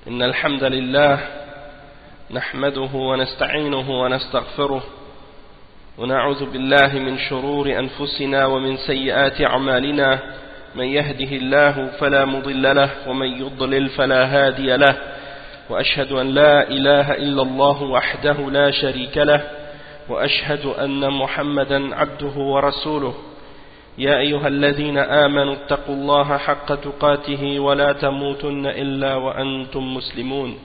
إن الحمد لله نحمده ونستعينه ونستغفره ونعوذ بالله من شرور أنفسنا ومن سيئات أعمالنا من يهده الله فلا مضل له ومن يضلل فلا هادي له وأشهد أن لا إله إلا الله وحده لا شريك له وأشهد أن محمدا عبده ورسوله يا أيها الذين آمنوا اتقوا الله حق تقاته ولا تموتن إلا وأنتم مسلمون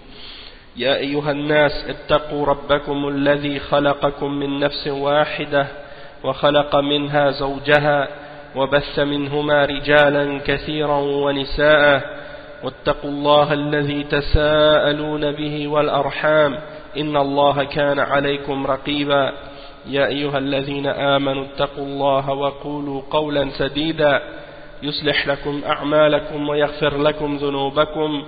يا أيها الناس اتقوا ربكم الذي خلقكم من نفس واحدة وخلق منها زوجها وبث منهما رجالا كثيرا ونساء واتقوا الله الذي تساءلون به والأرحام إن الله كان عليكم رقيبا يا أيها الذين آمنوا اتقوا الله وقولوا قولا سديدا يصلح لكم أعمالكم ويغفر لكم ذنوبكم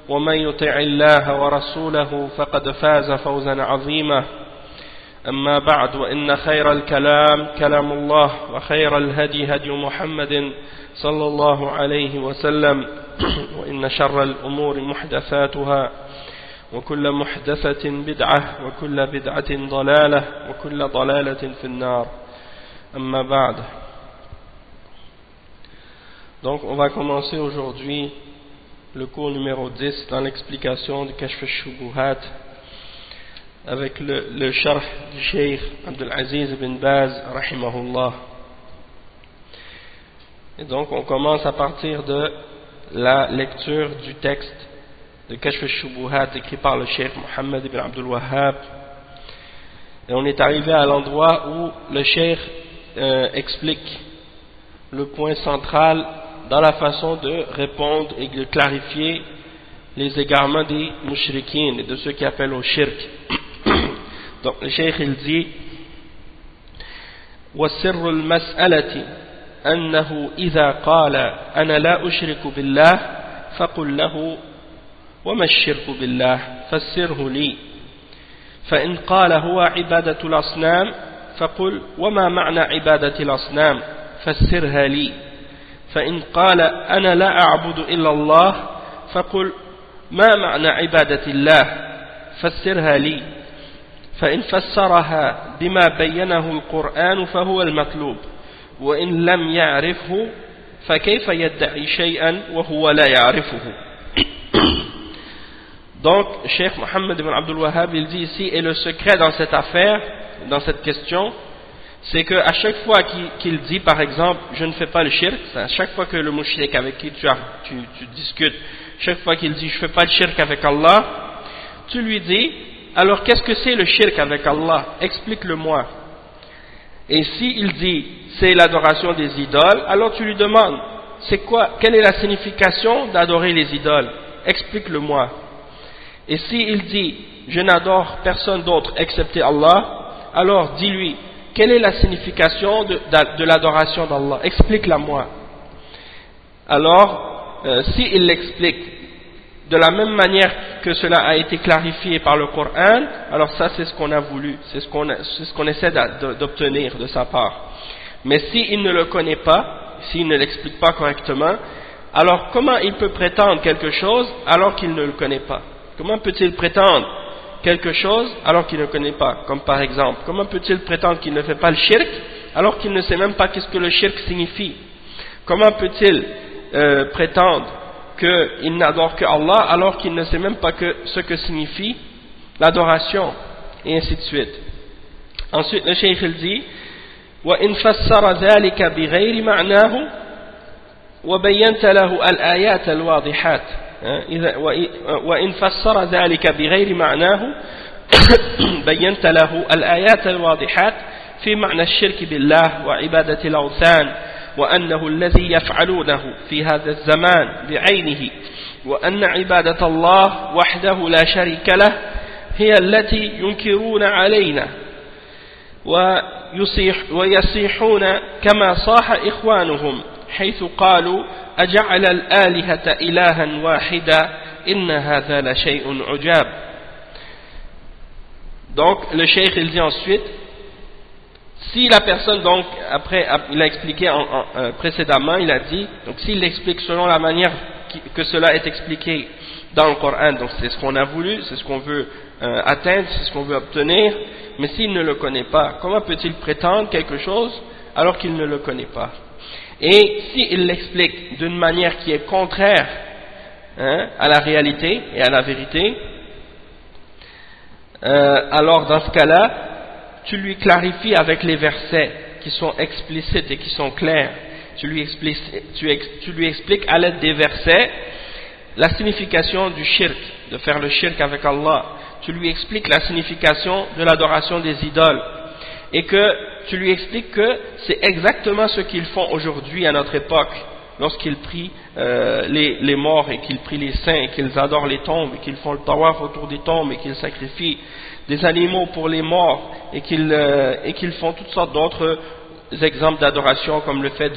ومن يطع الله ورسوله فقد فاز فوزا عظيما أما بعد وإن خير الكلام كلام الله وخير الهدي هدي محمد صلى الله عليه وسلم وإن شر الأمور محدثاتها وكل محدثة بدعة وكل بدعة ضلالة وكل ضلالة في النار أما بعد. Donc on va commencer aujourd'hui le cours numéro 10 dans l'explication du Kashf al-Shubuhat avec le sharh du Cheikh Abdul Aziz ibn Baz rahimahullah. Et donc on commence à partir de la lecture du texte de Kashf al-Shubuhat écrit par le Cheikh Mohammed ibn Abdul Wahhab. Et on est arrivé à l'endroit où le Cheikh explique le point central dans la façon de répondre et de clarifier les égarements des mushrikines et de ceux qui appellent au shirk. Donc le Cheikh il dit وَسِرُّ الْمَسْأَلَةِ أَنَّهُ إِذَا قَالَ أَنَا لَا أُشْرِكُ بِاللَّهِ فَقُلْ لَهُ وما الشرك بالله فسره لي فإن قال هو عبادة الأصنام فقل وما معنى عبادة الأصنام فسرها لي فإن قال أنا لا أعبد إلا الله فقل ما معنى عبادة الله فسرها لي فإن فسرها بما بينه القرآن فهو المطلوب وإن لم يعرفه فكيف يدعي شيئا وهو لا يعرفه. Donc, Cheikh Mohammed ibn Abdul Wahhab, il dit ici, et le secret dans cette affaire, dans cette question, c'est que à chaque fois qu'il dit, par exemple, je ne fais pas le shirk, à chaque fois que le mushrik avec qui tu discutes, chaque fois qu'il dit, je ne fais pas le shirk avec Allah, tu lui dis, alors qu'est-ce que c'est le shirk avec Allah? Explique-le-moi. Et s'il dit, c'est l'adoration des idoles, alors tu lui demandes, c'est quoi, quelle est la signification d'adorer les idoles? Explique-le-moi. Et s'il dit je n'adore personne d'autre excepté Allah, alors dis-lui quelle est la signification de l'adoration d'Allah, explique-la moi. Alors s'il l'explique de la même manière que cela a été clarifié par le Coran, alors ça c'est ce qu'on a voulu, c'est ce qu'on essaie d'obtenir de sa part. Mais s'il ne le connaît pas, s'il ne l'explique pas correctement, alors comment il peut prétendre quelque chose alors qu'il ne le connaît pas? Comment peut-il prétendre quelque chose alors qu'il ne connaît pas? Comme par exemple, comment peut-il prétendre qu'il ne fait pas le shirk alors qu'il ne sait même pas qu'est-ce que le shirk signifie? Comment peut-il prétendre qu'il n'adore que Allah alors qu'il ne sait même pas ce que signifie l'adoration? Et ainsi de suite. Ensuite, le cheikh il dit وَإِنْ فَسَّرَ ذَلِكَ بِغَيْرِ مَعْنَاهُ وَبَيَّنْتَ لَهُ الْآيَاتَ الْوَاضِحَاتِ وإن فسر ذلك بغير معناه بينت له الآيات الواضحات في معنى الشرك بالله وعبادة الأوثان وأنه الذي يفعلونه في هذا الزمان بعينه وأن عبادة الله وحده لا شريك له هي التي ينكرون علينا ويصيحون كما صاح إخوانهم حيث قالوا أجعل الآلهة إلها واحدا إن هذا لشيء عجاب. Donc le cheikh il dit ensuite, si la personne donc après il a expliqué précédemment, il a dit donc s'il l'explique selon la manière que cela est expliqué dans le Coran. Donc c'est ce qu'on a voulu, c'est ce qu'on veut atteindre, c'est ce qu'on veut obtenir. Mais s'il ne le connaît pas, comment peut-il prétendre quelque chose alors qu'il ne le connaît pas? Et s'il l'explique d'une manière qui est contraire à la réalité et à la vérité, alors dans ce cas-là, tu lui clarifies avec les versets qui sont explicites et qui sont clairs. Tu lui expliques à l'aide des versets la signification du shirk, de faire le shirk avec Allah. Tu lui expliques la signification de l'adoration des idoles. Et que tu lui expliques que c'est exactement ce qu'ils font aujourd'hui à notre époque, lorsqu'ils prient les morts et qu'ils prient les saints et qu'ils adorent les tombes et qu'ils font le tawaf autour des tombes et qu'ils sacrifient des animaux pour les morts et qu'ils font toutes sortes d'autres exemples d'adoration, comme le fait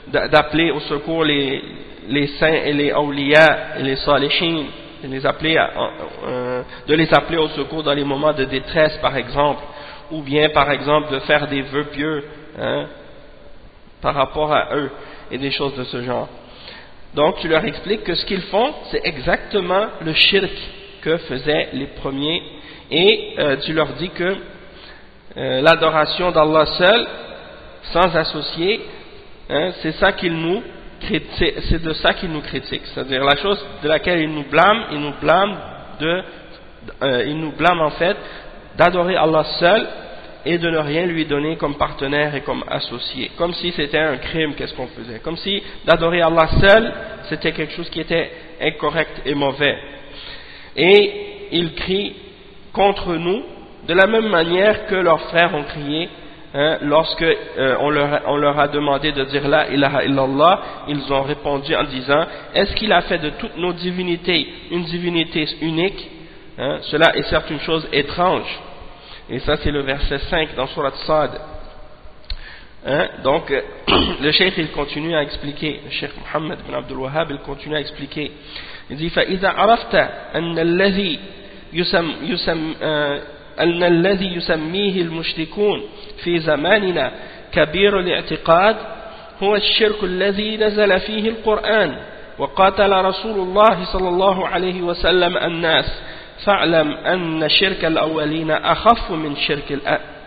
d'appeler au secours les saints et les awliya et les salihin, de les appeler au secours dans les moments de détresse par exemple, ou bien par exemple de faire des vœux pieux par rapport à eux et des choses de ce genre. Donc tu leur expliques que ce qu'ils font c'est exactement le shirk que faisaient les premiers, et tu leur dis que l'adoration d'Allah seul sans associer, c'est ça qu'ils nous critiquent, c'est de ça qu'ils nous critiquent, c'est-à-dire la chose de laquelle ils nous blâment, ils nous blâment en fait d'adorer Allah seul et de ne rien lui donner comme partenaire et comme associé, comme si c'était un crime. Qu'est-ce qu'on faisait? Comme si d'adorer Allah seul c'était quelque chose qui était incorrect et mauvais. Et ils crient contre nous de la même manière que leurs frères ont crié lorsque on leur a demandé de dire la ilaha illallah. Ils ont répondu en disant: est-ce qu'il a fait de toutes nos divinités une divinité unique? Cela est certes une chose étrange. Et ça c'est le verset 5 dans Surat Sad. Donc le cheikh il continue à expliquer, le cheikh Mohammed ibn Abdul Wahhab il continue à expliquer. Il dit: فإذا عرفت أن الذي يسميه المشركون في زماننا كبير الاعتقاد هو الشرك الذي نزل فيه القرآن وقاتل رسول الله صلى الله عليه وسلم الناس فاعلم أن شرك الأولين أخف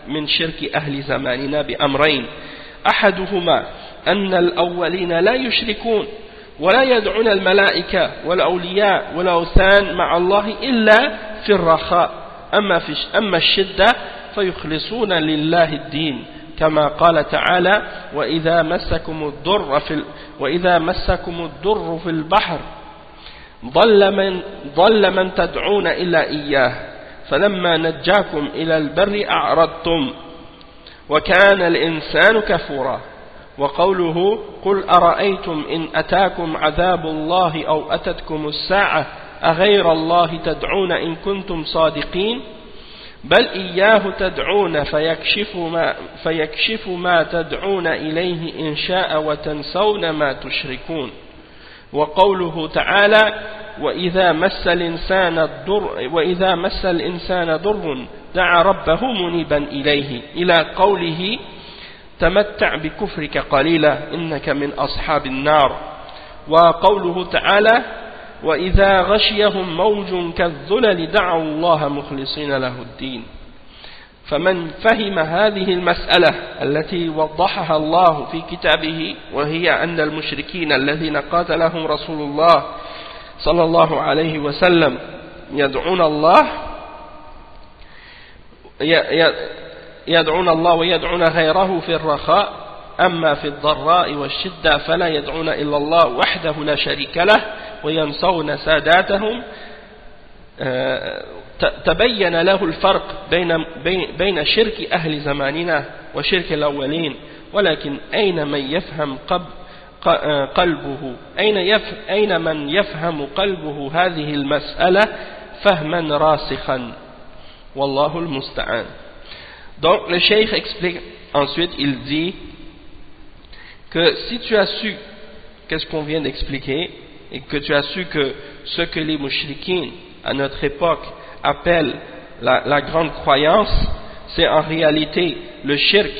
من شرك أهل زماننا بأمرين: أحدهما أن الأولين لا يشركون ولا يدعون الملائكة والأولياء والأوثان مع الله إلا في الرخاء، أما الشدة فيخلصون لله الدين، كما قال تعالى: وإذا مسكم الضر في البحر ضل من تدعون إلا إياه فلما نجاكم إلى البر أعرضتم وكان الإنسان كفورا. وقوله: قل أرأيتم إن أتاكم عذاب الله أو أتتكم الساعة أغير الله تدعون إن كنتم صادقين بل إياه تدعون فيكشف ما تدعون إليه إن شاء وتنسون ما تشركون. وقوله تعالى: وإذا مس الإنسان ضر دعا ربه منيبا إليه، إلى قوله: تمتع بكفرك قليلا إنك من أصحاب النار. وقوله تعالى: وإذا غشيهم موج كالظلل دعوا الله مخلصين له الدين. فمن فهم هذه المسألة التي وضحها الله في كتابه، وهي أن المشركين الذين قاتلهم رسول الله صلى الله عليه وسلم يدعون الله ويدعون غيره في الرخاء، أما في الضراء والشدة فلا يدعون إلا الله وحده لا شريك له وينسون ساداتهم، تبين له الفرق بين شرك أهل زماننا وشرك الأولين. ولكن أين من يفهم قلبه هذه المسألة فهما راسخا والله المستعان. Donc le cheikh explique ensuite, il dit que si tu as su qu'est-ce qu'on vient d'expliquer et que tu as su que ce que les mouchriquins à notre époque appellent la grande croyance, c'est en réalité le shirk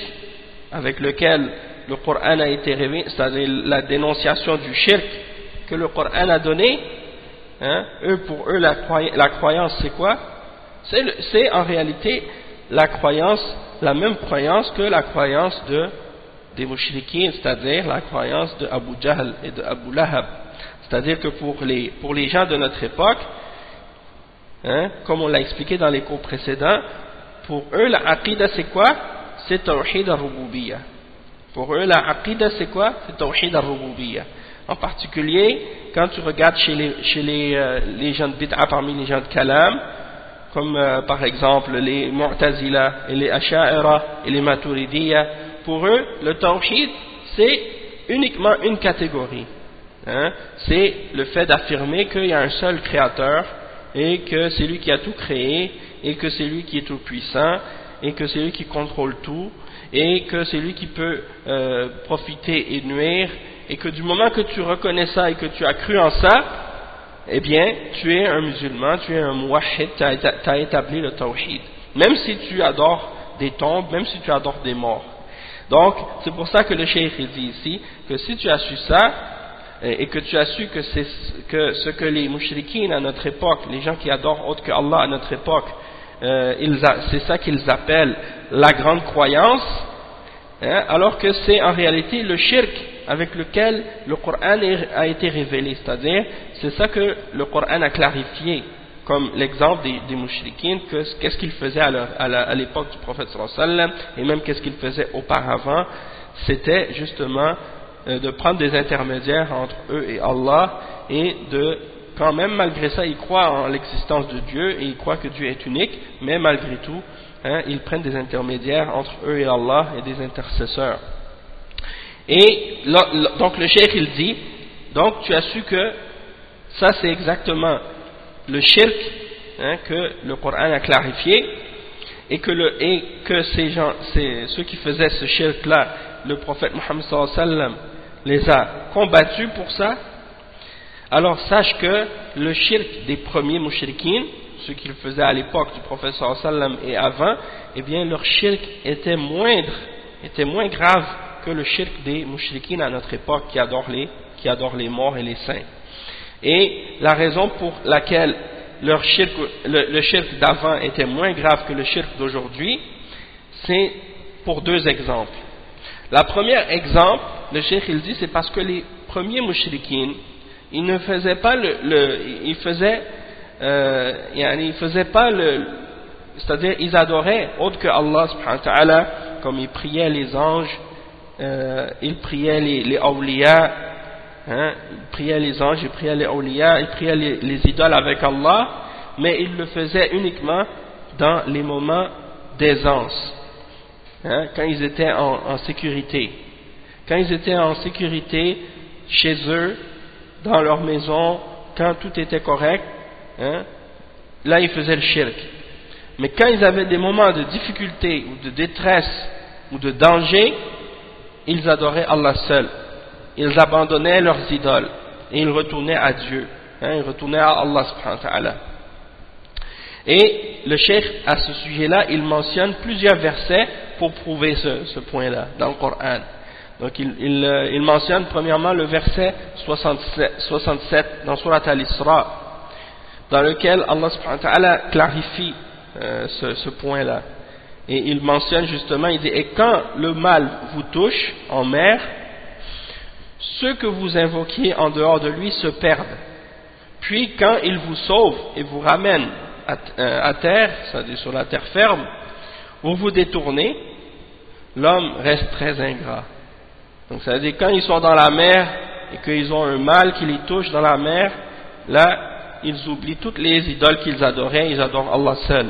avec lequel le Coran a été révélé, c'est-à-dire la dénonciation du shirk que le Coran a donné, hein, pour eux la croyance c'est quoi? C'est en réalité la même croyance que la croyance des mouchriquins, c'est-à-dire la croyance de Abu Jahl et de Abu Lahab. C'est-à-dire que pour les gens de notre époque, hein, comme on l'a expliqué dans les cours précédents, pour eux la aqidah c'est quoi? C'est tawhid al-rububiyyah. Pour eux la aqidah c'est quoi? C'est tawhid al-rububiyyah. En particulier, quand tu regardes chez les gens de bid'a parmi les gens de kalam, comme par exemple les Mu'tazila et les Asha'ira et les Maturidiyya, pour eux, le tawhid, c'est uniquement une catégorie. Hein? C'est le fait d'affirmer qu'il y a un seul créateur et que c'est lui qui a tout créé et que c'est lui qui est tout puissant et que c'est lui qui contrôle tout et que c'est lui qui peut profiter et nuire, et que du moment que tu reconnais ça et que tu as cru en ça, eh bien, tu es un musulman, tu es un muwahhid, tu as établi le tawhid. Même si tu adores des tombes, même si tu adores des morts. Donc, c'est pour ça que le cheikh dit ici, que si tu as su ça, et que tu as su que ce que les mouchriquines à notre époque, les gens qui adorent autre que Allah à notre époque, c'est ça qu'ils appellent la grande croyance, hein, alors que c'est en réalité le shirk avec lequel le Coran a été révélé, c'est-à-dire c'est ça que le Coran a clarifié, comme l'exemple des mouchriquines, qu'est-ce qu'ils faisaient à l'époque du prophète sallallahu alayhi wa sallam, et même qu'est-ce qu'ils faisaient auparavant, c'était justement de prendre des intermédiaires entre eux et Allah, et de, quand même malgré ça, ils croient en l'existence de Dieu, et ils croient que Dieu est unique, mais malgré tout, hein, ils prennent des intermédiaires entre eux et Allah, et des intercesseurs. Et donc le cheikh il dit, donc tu as su que ça c'est exactement le shirk, hein, que le Coran a clarifié, et que ces gens, ceux qui faisaient ce shirk là, le prophète Mohammed sallallahu alayhi wa sallam les a combattus pour ça. Alors sache que le shirk des premiers mouchriquines, ceux qui le faisaient à l'époque du prophète sallallahu alayhi wa sallam et avant, eh bien leur shirk était moins grave que le shirk des mouchriquines à notre époque qui adorent les morts et les saints. Et la raison pour laquelle le shirk d'avant était moins grave que le shirk d'aujourd'hui, c'est pour deux exemples. La première exemple, le shirk il dit, c'est parce que les premiers mouchriquines, ils ne faisaient pas c'est-à-dire ils adoraient autre que Allah subhanahu wa ta'ala, comme ils priaient les anges, ils priaient les awliya, hein, ils priaient les anges, ils priaient les awliya, ils priaient les idoles avec Allah, mais ils le faisaient uniquement dans les moments d'aisance, hein, quand ils étaient en sécurité. Quand ils étaient en sécurité chez eux, dans leur maison, quand tout était correct, hein, là ils faisaient le shirk. Mais quand ils avaient des moments de difficulté ou de détresse ou de danger, ils adoraient Allah seul. Ils abandonnaient leurs idoles et ils retournaient à Dieu, hein, ils retournaient à Allah subhanahu wa ta'ala. Et le cheikh à ce sujet-là, il mentionne plusieurs versets pour prouver ce point-là dans le Coran. Donc il mentionne premièrement le verset 67 dans Surat Al-Isra, dans lequel Allah subhanahu wa ta'ala clarifie ce point-là. Et il mentionne justement, il dit, et quand le mal vous touche en mer, ceux que vous invoquiez en dehors de lui se perdent. Puis quand il vous sauve et vous ramène à terre, c'est-à-dire sur la terre ferme, vous vous détournez, l'homme reste très ingrat. Donc ça veut dire quand ils sont dans la mer et qu'ils ont un mal qui les touche dans la mer, là ils oublient toutes les idoles qu'ils adoraient, ils adorent Allah seul.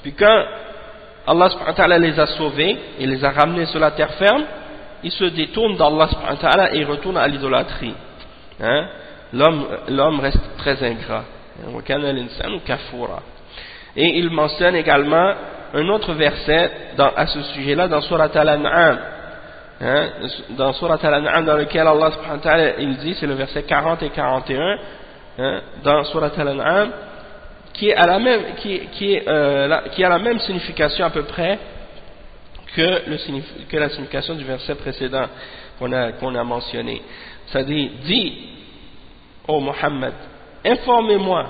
Puis quand Allah subhanahu wa ta'ala les a sauvés et les a ramenés sur la terre ferme, ils se détournent d'Allah subhanahu wa ta'ala et ils retournent à l'idolâtrie. Hein? L'homme reste très ingrat. Et il mentionne également un autre verset à ce sujet-là dans Surat Al-An'am. Hein? Dans Surat Al-An'am, dans lequel Allah subhanahu wa ta'ala il dit, c'est le verset 40 et 41, hein? Dans Surat Al-An'am, qui a la même signification à peu près que la signification du verset précédent qu'on a mentionné. Ça dit, dis, ô Muhammad, informez-moi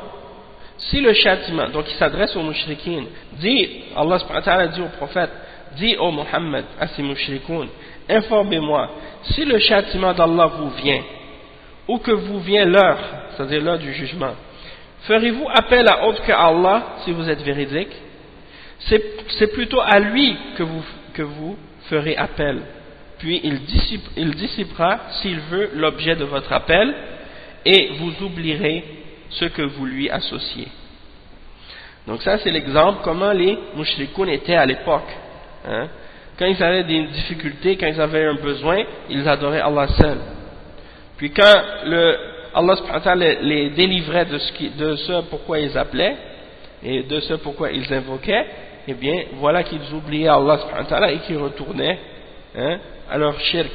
si le châtiment, donc il s'adresse aux mushrikines, dit, Allah subhanahu wa ta'ala dit au prophète, dit au Muhammad, à ces mushrikoun, informez-moi si le châtiment d'Allah vous vient ou que vous vient l'heure, c'est-à-dire l'heure du jugement, ferez-vous appel à autre que Allah si vous êtes véridique? C'est plutôt à lui que vous ferez appel, puis il dissipera s'il veut l'objet de votre appel et vous oublierez ce que vous lui associez. Donc ça c'est l'exemple comment les mushrikoun étaient à l'époque. Hein? Quand ils avaient des difficultés, quand ils avaient un besoin, ils adoraient Allah seul. Puis quand Allah subhanahu wa ta'ala les délivrait de ce pourquoi ils appelaient et de ce pourquoi ils invoquaient, eh bien voilà qu'ils oubliaient Allah subhanahu wa ta'ala et qu'ils retournaient à leur shirk.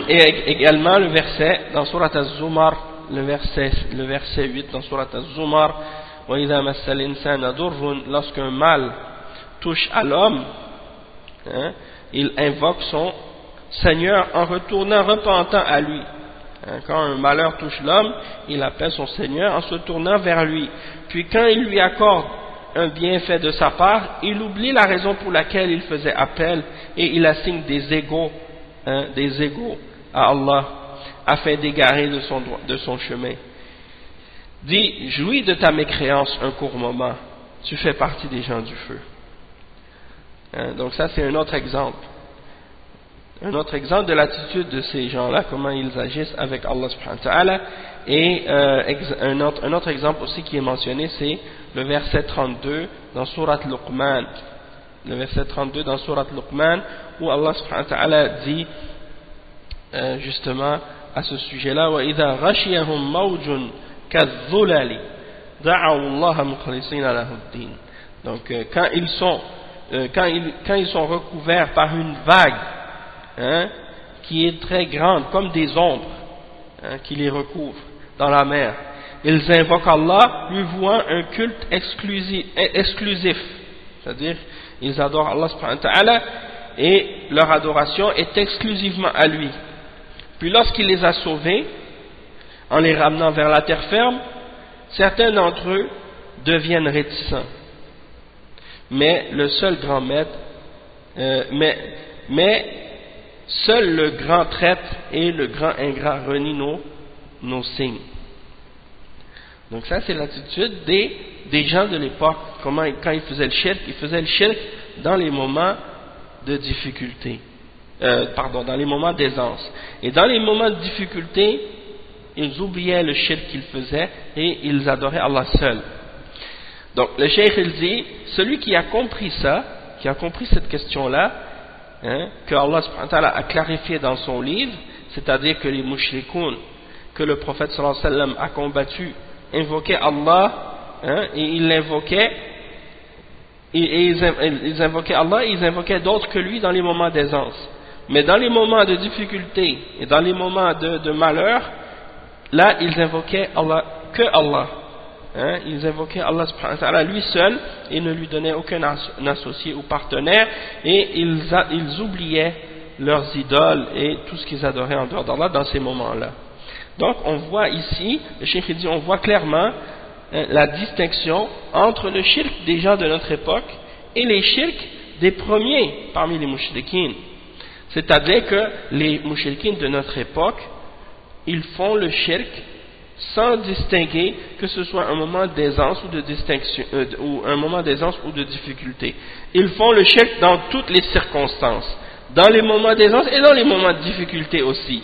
Et également le verset dans Surat Az-Zumar, le verset 8 dans Surat Az-Zumar, وَإِذَا مَسَّ الْإِنسَانَ ضُرٌّ, lorsqu'un mal touche à l'homme, il invoque son Seigneur en retournant repentant à lui. Quand un malheur touche l'homme, il appelle son Seigneur en se tournant vers lui. Puis quand il lui accorde un bienfait de sa part, il oublie la raison pour laquelle il faisait appel et il assigne des égaux à Allah afin d'égarer de son chemin. Dis, jouis de ta mécréance un court moment, tu fais partie des gens du feu. Donc ça c'est un autre exemple de l'attitude de ces gens-là, comment ils agissent avec Allah subhanahu wa ta'ala. Et un autre exemple aussi qui est mentionné, c'est le verset 32 dans Surat Luqman. Le verset 32 dans Surat Luqman, où Allah subhanahu wa ta'ala dit justement à ce sujet-là, وَإِذَا غَشِيَهُمْ مَوْجٌ كَالظُّلَلِ دَعَوُا اللَّهَ مُخْلِصِينَ لَهُ الدِّينَ. Donc quand ils sont recouverts par une vague qui est très grande, comme des ombres qui les recouvrent dans la mer, ils invoquent Allah, lui vouant un culte exclusif, c'est-à-dire ils adorent Allah subhanahu wa ta'ala et leur adoration est exclusivement à lui. Puis lorsqu'il les a sauvés en les ramenant vers la terre ferme, certains d'entre eux deviennent réticents, mais le seul grand maître mais seul le grand traître et le grand ingrat renient nos signes. Donc ça c'est l'attitude des gens de l'époque. Quand ils faisaient le shirk dans les moments de difficulté, dans les moments d'aisance. Et dans les moments de difficulté, ils oubliaient le shirk qu'ils faisaient et ils adoraient Allah seul. Donc le cheikh il dit, celui qui a compris ça, qui a compris cette question-là, que Allah subhanahu wa ta'ala a clarifié dans son livre, c'est-à-dire que les mushrikoun que le prophète sallallahu alayhi wa sallam a combattu invoquaient Allah, et ils l'invoquaient, ils invoquaient Allah et ils invoquaient d'autres que lui dans les moments d'aisance. Mais dans les moments de difficulté et dans les moments de malheur, là ils invoquaient Allah, que Allah. Ils invoquaient Allah subhanahu wa ta'ala lui seul et ne lui donnaient aucun associé ou partenaire, et ils oubliaient leurs idoles et tout ce qu'ils adoraient en dehors d'Allah dans ces moments-là. Donc on voit ici, le cheikh dit, on voit clairement la distinction entre le shirk des gens de notre époque et les shirks des premiers parmi les mushrikines. C'est-à-dire que les mushrikines de notre époque, ils font le shirk sans distinguer que ce soit un moment d'aisance ou de distinction, ou un moment d'aisance ou de difficulté. Ils font le shirk dans toutes les circonstances, dans les moments d'aisance et dans les moments de difficulté aussi.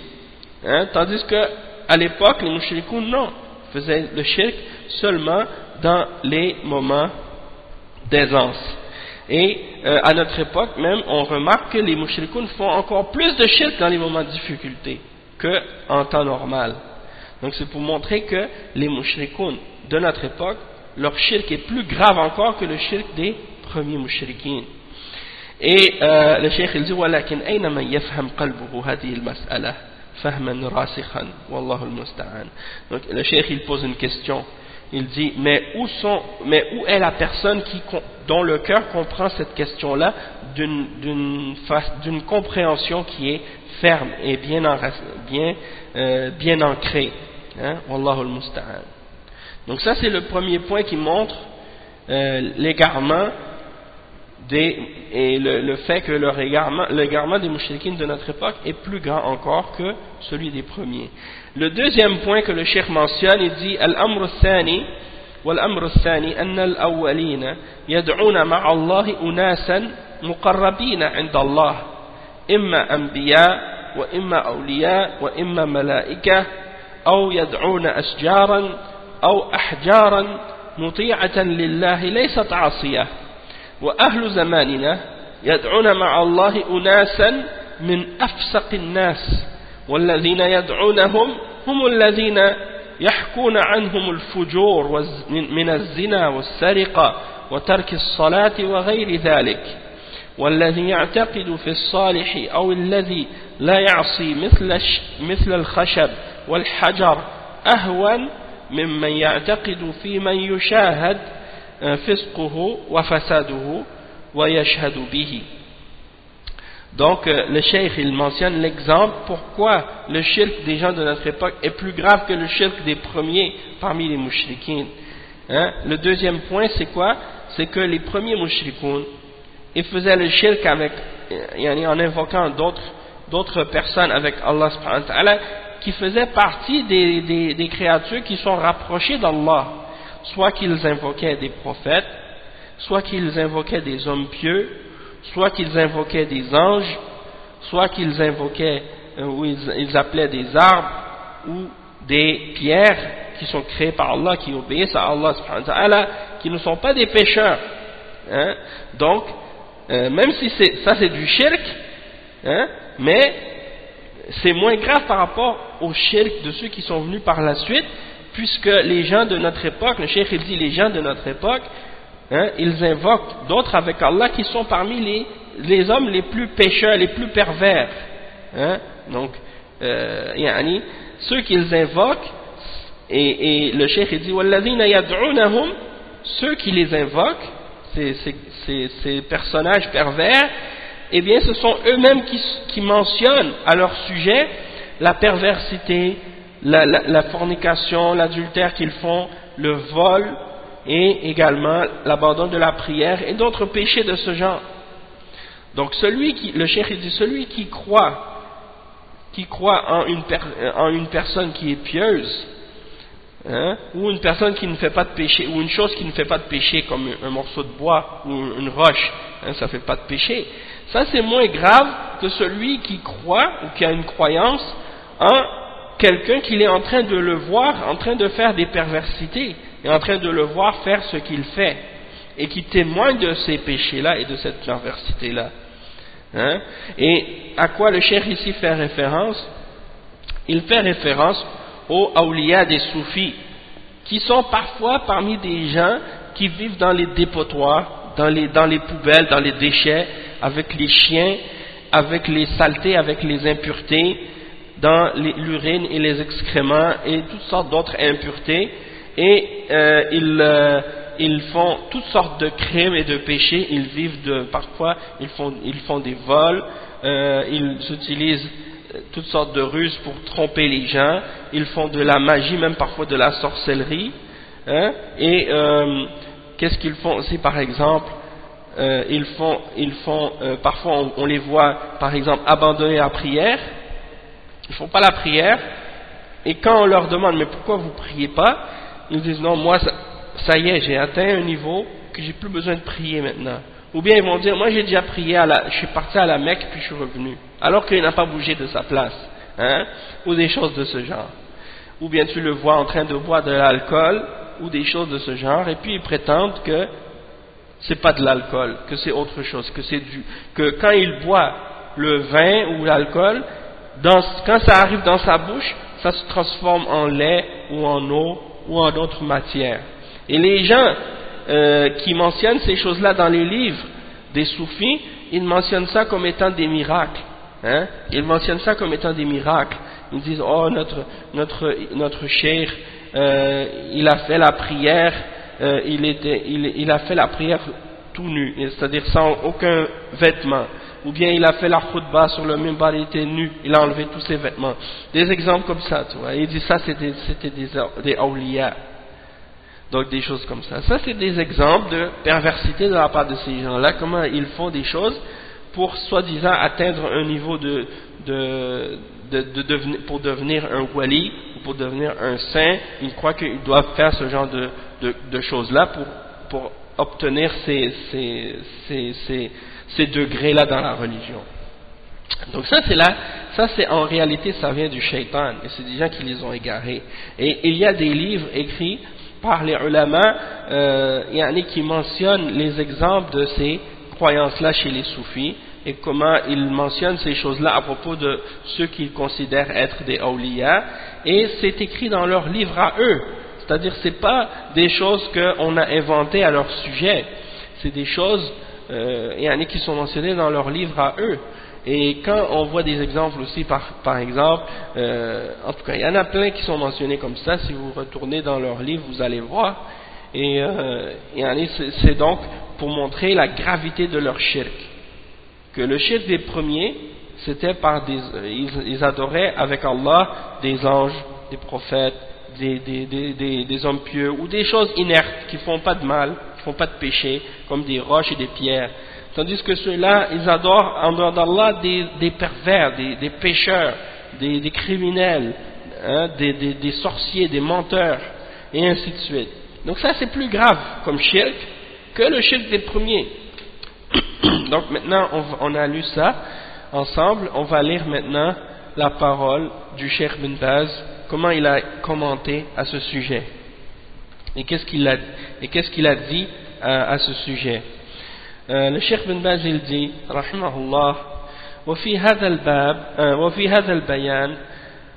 Tandis que à l'époque, les mushrikoun, non, faisaient le shirk seulement dans les moments d'aisance. Et à notre époque même, on remarque que les mushrikoun font encore plus de shirk dans les moments de difficulté qu'en temps normal. Donc c'est pour montrer que les mushrikoun de notre époque, leur shirk est plus grave encore que le shirk des premiers mushrikines. Et le cheikh il dit وَلَكِنْ أَيْنَمَا يَفْهَمْ قَلْبُهُ هَذِهِ الْمَسْأَلَةِ فَهْمًا رَاسِخًا وَاللَّهُ الْمُسْتَعَانِ. Donc le cheikh il pose une question. il dit, mais où est la personne dont le cœur comprend cette question-là d'une compréhension qui est ferme et bien ancrée, hein? Wallahu al-musta'an. Donc ça c'est le premier point qui montre l'égarement et le fait que l'égarement des mouchriquines de notre époque est plus grand encore que celui des premiers. Le deuxième point que le cheikh mentionne, il dit al-amru thani wal-amru thani anna al-awwalina yad'una ma'a Allah unasan muqarrabina 'inda Allah imma anbiya wa imma awliya wa imma malaika aw yad'una ashjaran aw ahjaran muti'atan lillahi laysat 'asiyah وأهل زماننا يدعون مع الله أناسا من أفسق الناس والذين يدعونهم هم الذين يحكون عنهم الفجور من الزنا والسرقة وترك الصلاة وغير ذلك والذي يعتقد في الصالح أو الذي لا يعصي مثل الخشب والحجر أهون ممن يعتقد في من يشاهد fisquhu wa fasaduhu wa yashhadu bihi. Donc le cheikh il mentionne l'exemple pourquoi le shirk des gens de notre époque est plus grave que le shirk des premiers parmi les mouchriquins. Hein? Le deuxième point c'est quoi? C'est que les premiers mouchrikoun ils faisaient le shirk en invoquant d'autres personnes avec Allah subhanahu wa ta'ala qui faisaient partie des créatures qui sont rapprochées d'Allah. Soit qu'ils invoquaient des prophètes, soit qu'ils invoquaient des hommes pieux, soit qu'ils invoquaient des anges, soit qu'ils invoquaient ou ils appelaient des arbres ou des pierres qui sont créées par Allah, qui obéissent à Allah subhanahu wa ta'ala, qui ne sont pas des pécheurs. Hein? Donc, même si ça c'est du shirk, hein, mais c'est moins grave par rapport au shirk de ceux qui sont venus par la suite, puisque les gens de notre époque, le cheikh il dit les gens de notre époque, hein, ils invoquent d'autres avec Allah qui sont parmi les hommes les plus pécheurs, les plus pervers. Hein? Donc, ceux qu'ils invoquent, et le cheikh il dit وَالَّذِينَ يَدْعُونَهُمْ, ceux qui les invoquent, ces personnages pervers, eh bien ce sont eux-mêmes qui mentionnent à leur sujet la perversité, la fornication, l'adultère qu'ils font, le vol et également l'abandon de la prière et d'autres péchés de ce genre. Donc le cheikh dit celui qui croit en une personne qui est pieuse, hein, ou une personne qui ne fait pas de péché, ou une chose qui ne fait pas de péché comme un morceau de bois ou une roche, hein, ça ne fait pas de péché. Ça c'est moins grave que celui qui croit ou qui a une croyance en quelqu'un qu'il est en train de le voir en train de faire des perversités et en train de le voir faire ce qu'il fait et qui témoigne de ces péchés-là et de cette perversité-là. Hein? Et à quoi le cheikh ici fait référence? Il fait référence aux awliya des soufis qui sont parfois parmi des gens qui vivent dans les dépotoirs, dans les poubelles, dans les déchets, avec les chiens, avec les saletés, avec les impuretés, dans l'urine et les excréments et toutes sortes d'autres impuretés, et ils font toutes sortes de crimes et de péchés. Ils vivent parfois ils font des vols, ils utilisent toutes sortes de ruses pour tromper les gens, ils font de la magie, même parfois de la sorcellerie, hein, et qu'est-ce qu'ils font aussi par exemple? Parfois on les voit par exemple abandonner la prière. Ils ne font pas la prière, et quand on leur demande mais pourquoi vous ne priez pas, ils disent non, moi ça y est, j'ai atteint un niveau que j'ai plus besoin de prier maintenant. Ou bien ils vont dire moi j'ai déjà prié, je suis parti à la Mecque puis je suis revenu, alors qu'il n'a pas bougé de sa place, hein, ou des choses de ce genre. Ou bien tu le vois en train de boire de l'alcool ou des choses de ce genre, et puis ils prétendent que c'est pas de l'alcool, que c'est autre chose, que quand il boit le vin ou l'alcool, quand ça arrive dans sa bouche, ça se transforme en lait ou en eau ou en d'autres matières. Et les gens qui mentionnent ces choses-là dans les livres des soufis, ils mentionnent ça comme étant des miracles. Hein? Ils mentionnent ça comme étant des miracles. Ils disent oh notre cheikh il a fait la prière, il a fait la prière tout nu, c'est-à-dire sans aucun vêtement, ou bien il a fait la khutbah sur le minbar, il était nu, il a enlevé tous ses vêtements. Des exemples comme ça, tu vois. Il dit ça c'était des awliya. Donc des choses comme ça. Ça c'est des exemples de perversité de la part de ces gens-là, comment ils font des choses pour soi-disant atteindre un niveau pour devenir un wali ou pour devenir un saint. Ils croient qu'ils doivent faire ce genre de choses-là pour obtenir ces degrés-là dans la religion. Donc ça c'est en réalité ça vient du shaitan et c'est des gens qui les ont égarés. Et il y a des livres écrits par les ulama qui mentionnent les exemples de ces croyances-là chez les soufis et comment ils mentionnent ces choses-là à propos de ceux qu'ils considèrent être des awliya, et c'est écrit dans leurs livres à eux. C'est-à-dire c'est pas des choses qu'on a inventées à leur sujet, c'est des choses qui sont mentionnées dans leurs livres à eux. Et quand on voit des exemples aussi, par exemple, en tout cas il y en a plein qui sont mentionnés comme ça, si vous retournez dans leurs livres vous allez voir, et c'est donc pour montrer la gravité de leur shirk, que le shirk des premiers c'était ils adoraient avec Allah des anges, des prophètes, des hommes pieux ou des choses inertes qui font pas de mal, qui font pas de péché, comme des roches et des pierres. Tandis que ceux-là, ils adorent en dehors d'Allah des pervers, des pécheurs, des criminels, des sorciers, des menteurs, et ainsi de suite. Donc ça c'est plus grave comme shirk que le shirk des premiers. Donc maintenant on a lu ça ensemble, on va lire maintenant la parole du Cheikh Bin Baz, comment il a commenté à ce sujet. Et qu'est-ce qu'il a dit à ce sujet. Le Cheikh Bin Baz il dit rahimahullah وفي هذا البيان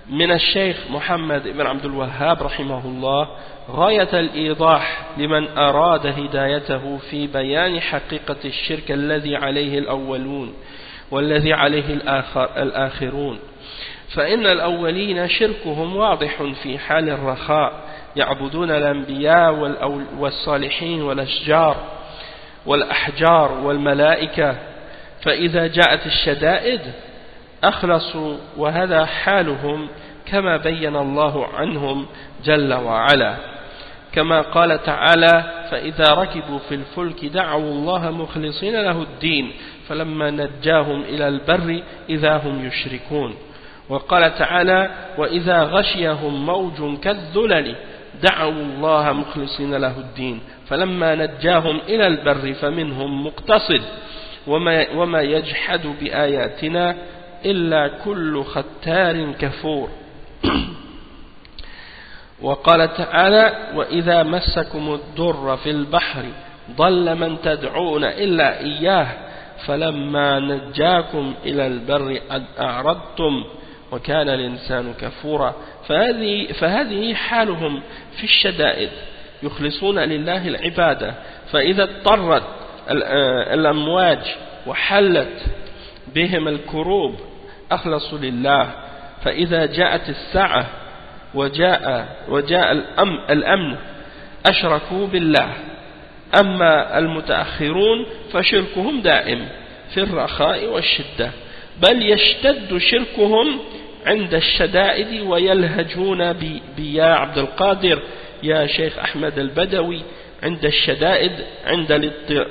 من الشيخ محمد بن عبد الوهاب رحمه الله غاية الإيضاح لمن أراد هدايته في بيان حقيقة الشرك الذي عليه الأولون والذي عليه الآخرون، فإن الأولين شركهم واضح في حال الرخاء، يعبدون الأنبياء والصالحين والأشجار والأحجار والملائكة، فإذا جاءت الشدائد أخلصوا، وهذا حالهم كما بين الله عنهم جل وعلا، كما قال تعالى فإذا ركبوا في الفلك دعوا الله مخلصين له الدين فلما نجاهم إلى البر إذا هم يشركون، وقال تعالى وإذا غشيهم موج كالذلل دعوا الله مخلصين له الدين فلما نجاهم إلى البر فمنهم مقتصد وما يجحد بآياتنا إلا كل ختار كفور. وقال تعالى وإذا مسكم الضر في البحر ضل من تدعون إلا إياه فلما نجاكم إلى البر أعرضتم وكان الإنسان كفورا، فهذه حالهم في الشدائد، يخلصون لله العبادة، فإذا اضطرت الأمواج وحلت بهم الكروب أخلصوا لله، فإذا جاءت الساعة وجاء الأمن أشركوا بالله. أما المتأخرون فشركهم دائم في الرخاء والشدة، بل يشتد شركهم عند الشدائد ويلهجون بيا عبد القادر يا شيخ أحمد البدوي عند الشدائد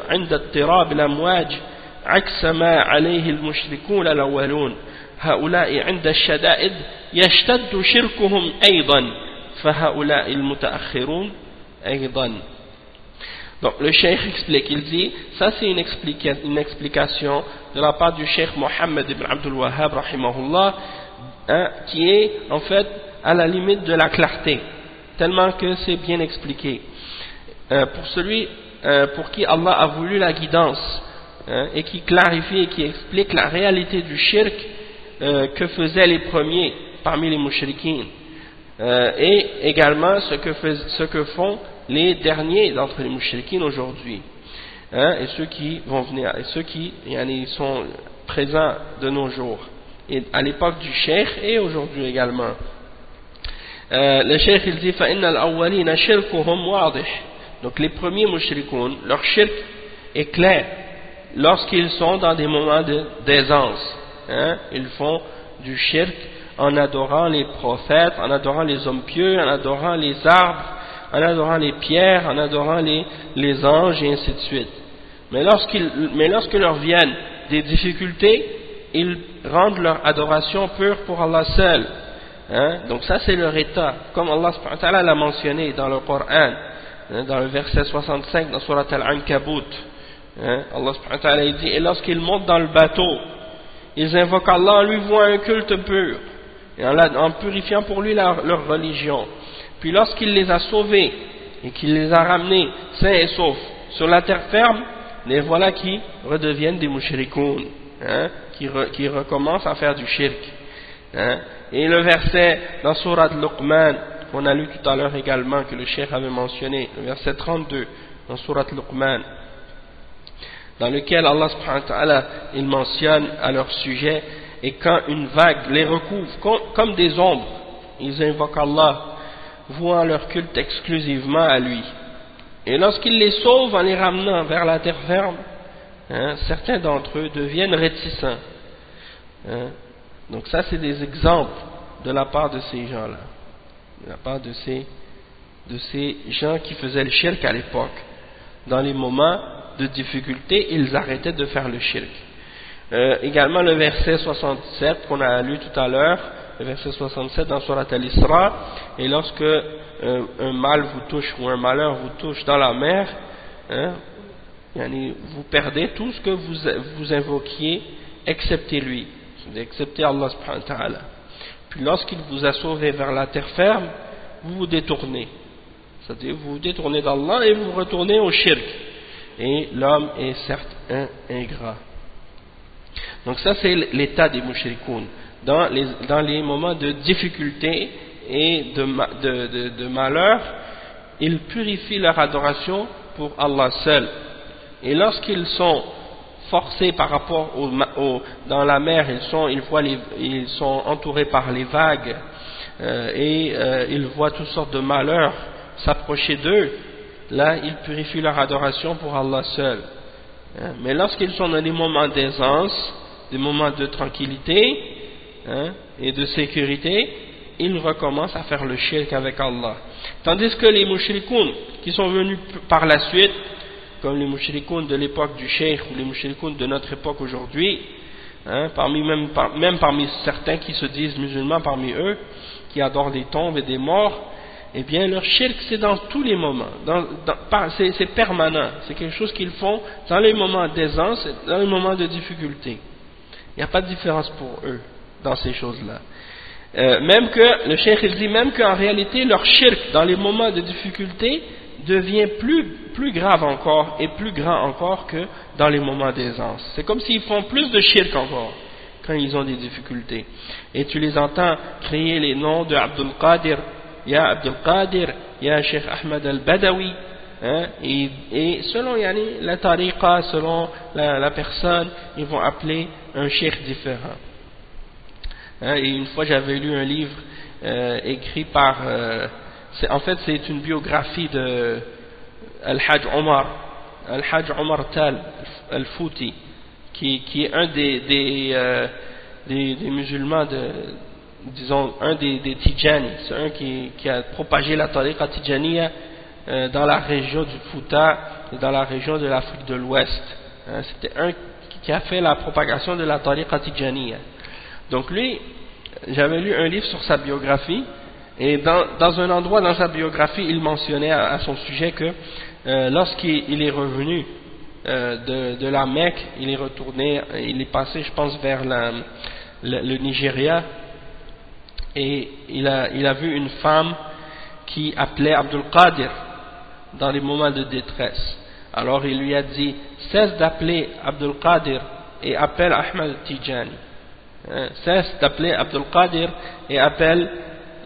عند اضطراب الأمواج عكس ما عليه المشركون الأولون، هؤلاء عند الشدائد يشتد شركهم أيضا فهؤلاء المتأخرون أيضا. Donc le cheikh explique, il dit, ça c'est une explication de la part du cheikh Mohammed ibn Abdul Wahhab rahimahullah, qui est en fait à la limite de la clarté, tellement que c'est bien expliqué. Pour celui pour qui Allah a voulu la guidance, et qui clarifie et qui explique la réalité du shirk que faisaient les premiers parmi les mushrikines, et également ce que font les derniers d'entre les mushrikines aujourd'hui, et ceux qui vont venir, et ceux qui sont présents de nos jours, et à l'époque du cheikh et aujourd'hui également. Le cheikh il dit فإن الأولين شركهم واضح. Donc les premiers mushrikoun, leur shirk est clair lorsqu'ils sont dans des moments d'aisance. Ils font du shirk en adorant les prophètes, en adorant les hommes pieux, en adorant les arbres, en adorant les pierres, en adorant les anges et ainsi de suite. Mais lorsque leur viennent des difficultés, ils rendent leur adoration pure pour Allah seul. Donc ça c'est leur état, comme Allah subhanahu wa ta'ala l'a mentionné dans le Coran, dans le verset 65 dans Surat Al-Ankabut. Allah subhanahu wa ta'ala dit, et lorsqu'ils montent dans le bateau, ils invoquent Allah en lui vouant un culte pur, et en purifiant pour lui leur religion. Puis lorsqu'il les a sauvés et qu'il les a ramenés sains et saufs sur la terre ferme, les voilà qui redeviennent des mushrikoun, qui recommencent à faire du shirk. Et le verset dans Surat Luqman, qu'on a lu tout à l'heure également, que le cheikh avait mentionné, le verset 32 dans Surat Luqman, dans lequel Allah subhanahu wa ta'ala il mentionne à leur sujet, et quand une vague les recouvre comme des ombres, ils invoquent Allah, vouant leur culte exclusivement à lui. Et lorsqu'il les sauve en les ramenant vers la terre ferme, certains d'entre eux deviennent réticents. Donc ça c'est des exemples de la part de ces gens-là, de la part de ces gens qui faisaient le shirk à l'époque. Dans les moments de difficulté, ils arrêtaient de faire le shirk. Également le verset 67 qu'on a lu tout à l'heure, le verset 67 dans Surat Al-Isra, et lorsque un mal vous touche ou un malheur vous touche dans la mer, vous perdez tout ce que vous invoquiez excepté lui, excepté Allah subhanahu wa ta'ala. Puis lorsqu'il vous a sauvé vers la terre ferme, vous vous détournez, c'est-à-dire vous vous détournez d'Allah et vous retournez au shirk, et l'homme est certes un ingrat. Donc ça c'est l'état des mushrikoun dans les moments de difficulté et de malheur. Ils purifient leur adoration pour Allah seul, et lorsqu'ils sont forcés par rapport dans la mer, ils sont entourés par les vagues, ils voient toutes sortes de malheurs s'approcher d'eux. Là ils purifient leur adoration pour Allah seul. Mais lorsqu'ils sont dans des moments d'aisance, des moments de tranquillité et de sécurité, ils recommencent à faire le shirk avec Allah. Tandis que les mushrikoun qui sont venus par la suite, comme les mushrikoun de l'époque du cheikh ou les mushrikoun de notre époque aujourd'hui, même parmi certains qui se disent musulmans parmi eux, qui adorent des tombes et des morts, eh bien leur shirk c'est dans tous les moments, c'est permanent, c'est quelque chose qu'ils font dans les moments d'aisance et dans les moments de difficulté. Il n'y a pas de différence pour eux dans ces choses-là. Même que, le cheikh il dit même qu'en réalité leur shirk dans les moments de difficulté devient plus grave encore et plus grand encore que dans les moments d'aisance. C'est comme s'ils font plus de shirk encore quand ils ont des difficultés. Et tu les entends crier les noms de Abdul Qadir, Ya Abdul Qadir, Ya Cheikh Ahmed al-Badawi, et selon la tariqa, selon la personne, ils vont appeler un cheikh différent. Et une fois j'avais lu un livre écrit par en fait c'est une biographie de Al-Hajj Omar Tal Al-Fouti, qui est un des musulmans disons un des Tijani, c'est un qui a propagé la tariqa Tijaniya dans la région du Fouta et dans la région de l'Afrique de l'Ouest. C'était un qui a fait la propagation de la tariqa Tijaniya. Donc lui, j'avais lu un livre sur sa biographie, et dans un endroit dans sa biographie, il mentionnait à son sujet que lorsqu'il est revenu de la Mecque, il est retourné, il est passé, je pense, vers le Nigeria, et il a vu une femme qui appelait Abdul Qadir dans les moments de détresse. Alors il lui a dit, cesse d'appeler Abdul Qadir et appelle Ahmed Tijani. Cesse d'appeler Abdul Qadir et appelle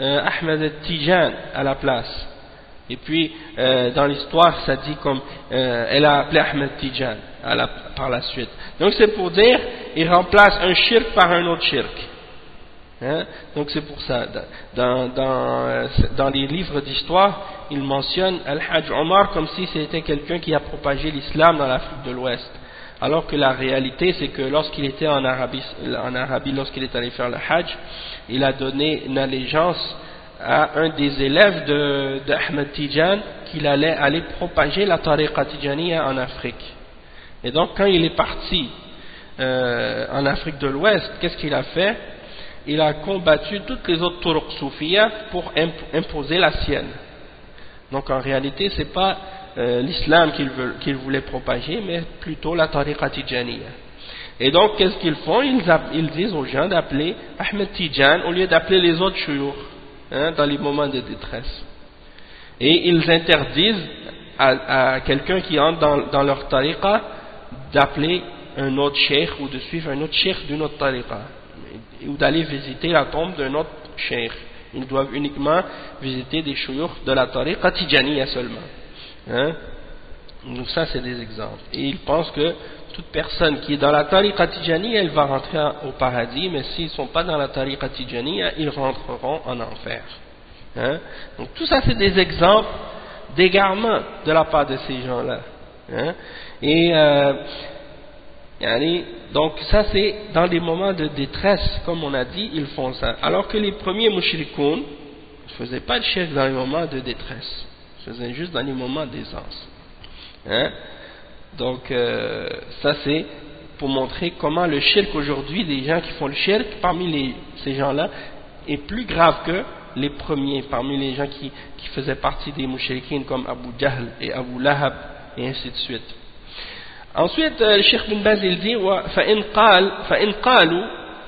Ahmed Tijan à la place. Et puis dans l'histoire ça dit comme elle a appelé Ahmed Tijan par la suite. Donc c'est pour dire, il remplace un shirk par un autre shirk. Hein? Donc c'est pour ça, dans les livres d'histoire, il mentionne Al-Hajj Omar comme si c'était quelqu'un qui a propagé l'islam dans l'Afrique de l'Ouest. Alors que la réalité, c'est que lorsqu'il était en Arabie, lorsqu'il est allé faire le Hajj, il a donné une allégeance à un des élèves d'Ahmed Tijan qu'il allait aller propager la tariqa Tijaniya en Afrique. Et donc quand il est parti en Afrique de l'Ouest, qu'est-ce qu'il a fait? Il a combattu toutes les autres turuq soufiyya pour imposer la sienne. Donc en réalité, c'est pas l'islam qu'il voulait propager, mais plutôt la tariqa Tijaniya. Et donc qu'est-ce qu'ils font? Ils disent aux gens d'appeler Ahmed Tijan au lieu d'appeler les autres shuyukh, dans les moments de détresse. Et ils interdisent à quelqu'un qui entre dans leur tariqa d'appeler un autre cheikh ou de suivre un autre cheikh d'une autre tariqa, ou d'aller visiter la tombe d'un autre cheikh. Ils doivent uniquement visiter des shuyukh de la tariqa Tijaniya seulement. Donc ça c'est des exemples. Et ils pensent que toute personne qui est dans la tariqa Tijaniya, elle va rentrer au paradis, mais s'ils ne sont pas dans la tariqa Tijaniya, ils rentreront en enfer. Donc tout ça c'est des exemples d'égarement de la part de ces gens-là. Et donc ça c'est dans des moments de détresse, comme on a dit, ils font ça. Alors que les premiers mushrikoun ne faisaient pas de shirk dans les moments de détresse, ils faisaient juste dans les moments d'aisance. Donc ça c'est pour montrer comment le shirk aujourd'hui, des gens qui font le shirk parmi ces gens-là, est plus grave que les premiers, parmi les gens qui faisaient partie des mushrikines comme Abu Jahl et Abu Lahab et ainsi de suite. Ensuite, le Cheikh Bin Baz il dit فإن قالوا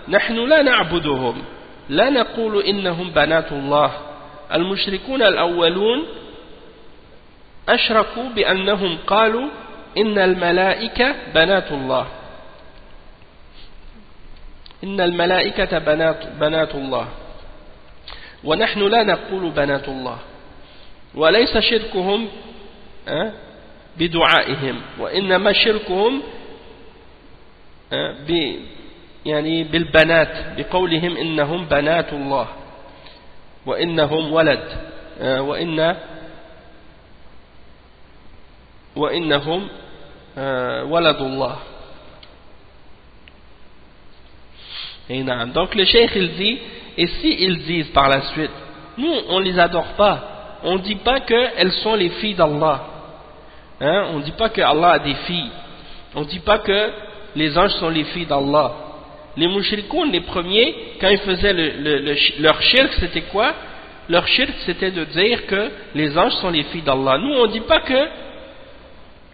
نحن لا نعبدهم لا نقول إنهم بنات الله المشركون الأولون أشركوا بأنهم قالوا إن الملائكة بنات الله إن الملائكة بنات الله ونحن لا نقول بنات الله وليس شركهم بدعائهم وإنما شركهم يعني بالبنات بقولهم إنهم بنات الله وإنهم ولد وإنهم ولد الله. Et donc le cheikh il dit, et si ils disent par la suite, nous on les adore pas, on dit pas qu'elles sont les filles d'Allah, on ne dit pas que Allah a des filles, on ne dit pas que les anges sont les filles d'Allah. Les mushrikoun, les premiers, quand ils faisaient leur shirk, c'était quoi? Leur shirk c'était de dire que les anges sont les filles d'Allah. Nous on ne dit pas que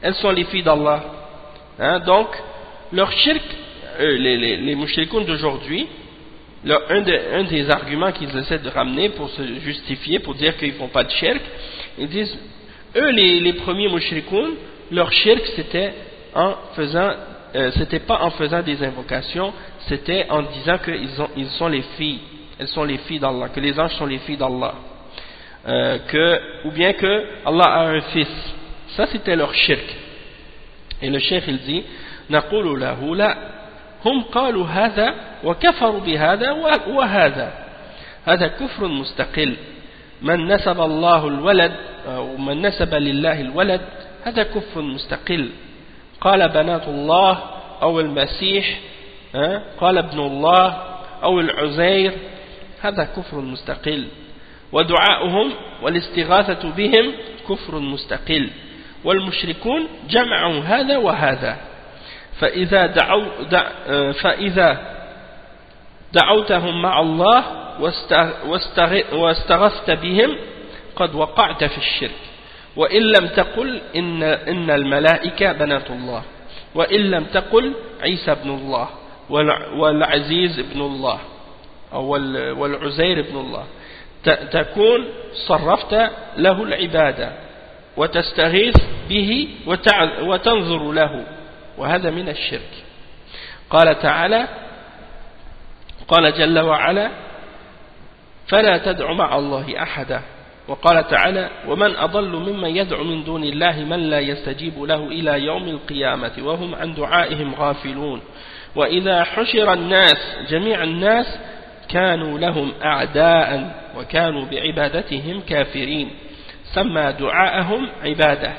elles sont les filles d'Allah. Donc leur shirk, les mushrikoun d'aujourd'hui, un des arguments qu'ils essaient de ramener pour se justifier, pour dire qu'ils ne font pas de shirk, ils disent, eux les premiers mushrikoun, leur shirk c'était pas en faisant des invocations, c'était en disant qu'ils sont les filles, elles sont les filles d'Allah, que les anges sont les filles d'Allah, ou bien que Allah a un fils. Ça c'était leur shirk. Et le cheikh il dit, نقول له لا هم قالوا هذا وكفروا بهذا وهذا هذا كفر مستقل من نسب الله الولد ومن نسب لله الولد هذا كفر مستقل قال بنات الله أو المسيح قال ابن الله أو العزير هذا كفر مستقل ودعاؤهم والاستغاثة بهم كفر مستقل والمشركون جمعوا هذا وهذا فإذا دعوتهم مع الله واستغثت بهم قد وقعت في الشرك وإن لم تقل إن الملائكة بنات الله وإن لم تقل عيسى ابن الله والعزيز ابن الله أو والعزير ابن الله تكون صرفت له العبادة وتستغيث به وتنظر له وهذا من الشرك. قال تعالى قال جل وعلا فلا تدع مع الله أحدا وقال تعالى ومن أضل ممن يدعو من دون الله من لا يستجيب له إلى يوم القيامة وهم عن دعائهم غافلون وإذا حشر الناس جميع الناس كانوا لهم أعداء وكانوا بعبادتهم كافرين سمى دعاءهم عبادة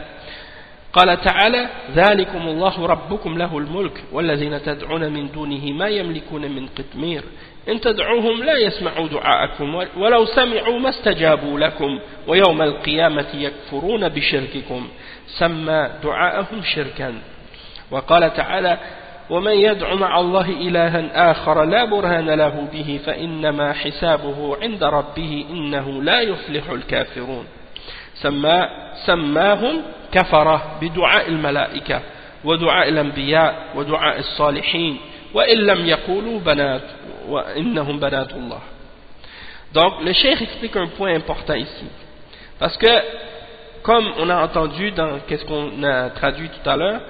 قال تعالى ذلكم الله ربكم له الملك والذين تدعون من دونه ما يملكون من قطمير إن تدعوهم لا يسمعوا دعاءكم ولو سمعوا ما استجابوا لكم ويوم القيامة يكفرون بشرككم سمى دعاءهم شركا وقال تعالى ومن يدع مع الله إلها آخر لا برهان له به فإنما حسابه عند ربه إنه لا يفلح الكافرون سماهم كفرة بدعاء الملائكة ودعاء الأنبياء ودعاء الصالحين وإن لم يقولوا بنات وإنهم بنات الله. Donc le cheikh explique un point important ici parce que comme on a entendu dans qu'est-ce qu'on a traduit tout à l'heure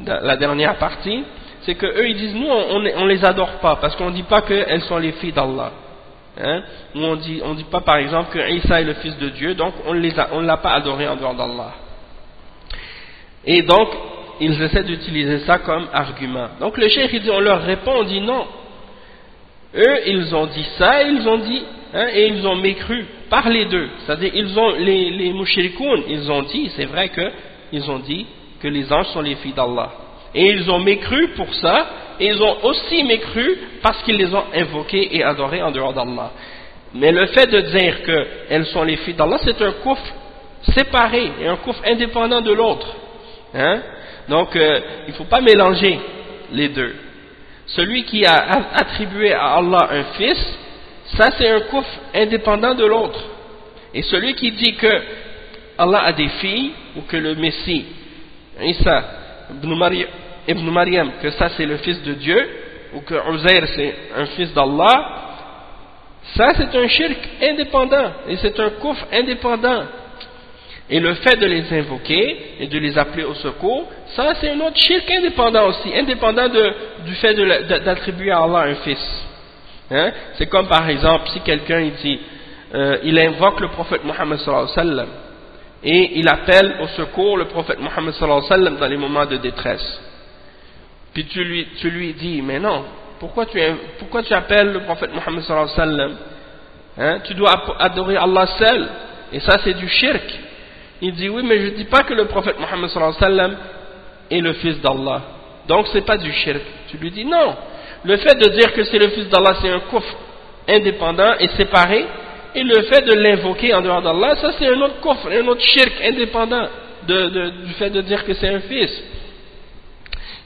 dans la dernière partie, c'est que eux ils disent nous on les adore pas parce qu'on dit pas qu'elles sont les filles d'Allah. Hein? Nous on dit pas par exemple que Isa est le fils de Dieu, donc on ne l'a pas adoré en dehors d'Allah. Et donc ils essaient d'utiliser ça comme argument. Donc le cheikh il dit, on leur répond, on dit non. Eux ils ont dit ça, ils ont dit et ils ont mécru par les deux. C'est-à-dire ils ont les mushrikoun, ils ont dit, c'est vrai que ils ont dit que les anges sont les filles d'Allah. Et ils ont mécru pour ça, et ils ont aussi mécru parce qu'ils les ont invoquées et adorées en dehors d'Allah. Mais le fait de dire qu'elles sont les filles d'Allah, c'est un kufr séparé, et un kufr indépendant de l'autre. Donc, il ne faut pas mélanger les deux. Celui qui a attribué à Allah un fils, ça c'est un kufr indépendant de l'autre. Et celui qui dit que Allah a des filles, ou que le Messie, Isa, Ibn Maryam, que ça c'est le fils de Dieu, ou que Uzair c'est un fils d'Allah, ça c'est un shirk indépendant, et c'est un kufr indépendant. Et le fait de les invoquer et de les appeler au secours, ça c'est un autre shirk indépendant aussi, indépendant du fait d'attribuer à Allah un fils. C'est comme par exemple si quelqu'un il dit, il invoque le prophète Mohammed sallallahu alayhi wa sallam, et il appelle au secours le prophète Mohammed sallallahu alayhi wa sallam dans les moments de détresse. Puis tu lui dis, mais non, pourquoi tu appelles le prophète Mohammed sallallahu alayhi wa sallam? Tu dois adorer Allah seul, et ça c'est du shirk. Il dit, oui, mais je ne dis pas que le prophète Mohammed sallallahu alayhi wa sallam est le fils d'Allah, donc c'est pas du shirk. Tu lui dis, non, le fait de dire que c'est le fils d'Allah c'est un kufr indépendant et séparé, et le fait de l'invoquer en dehors d'Allah, ça c'est un autre kufr, un autre shirk indépendant du fait de dire que c'est un fils.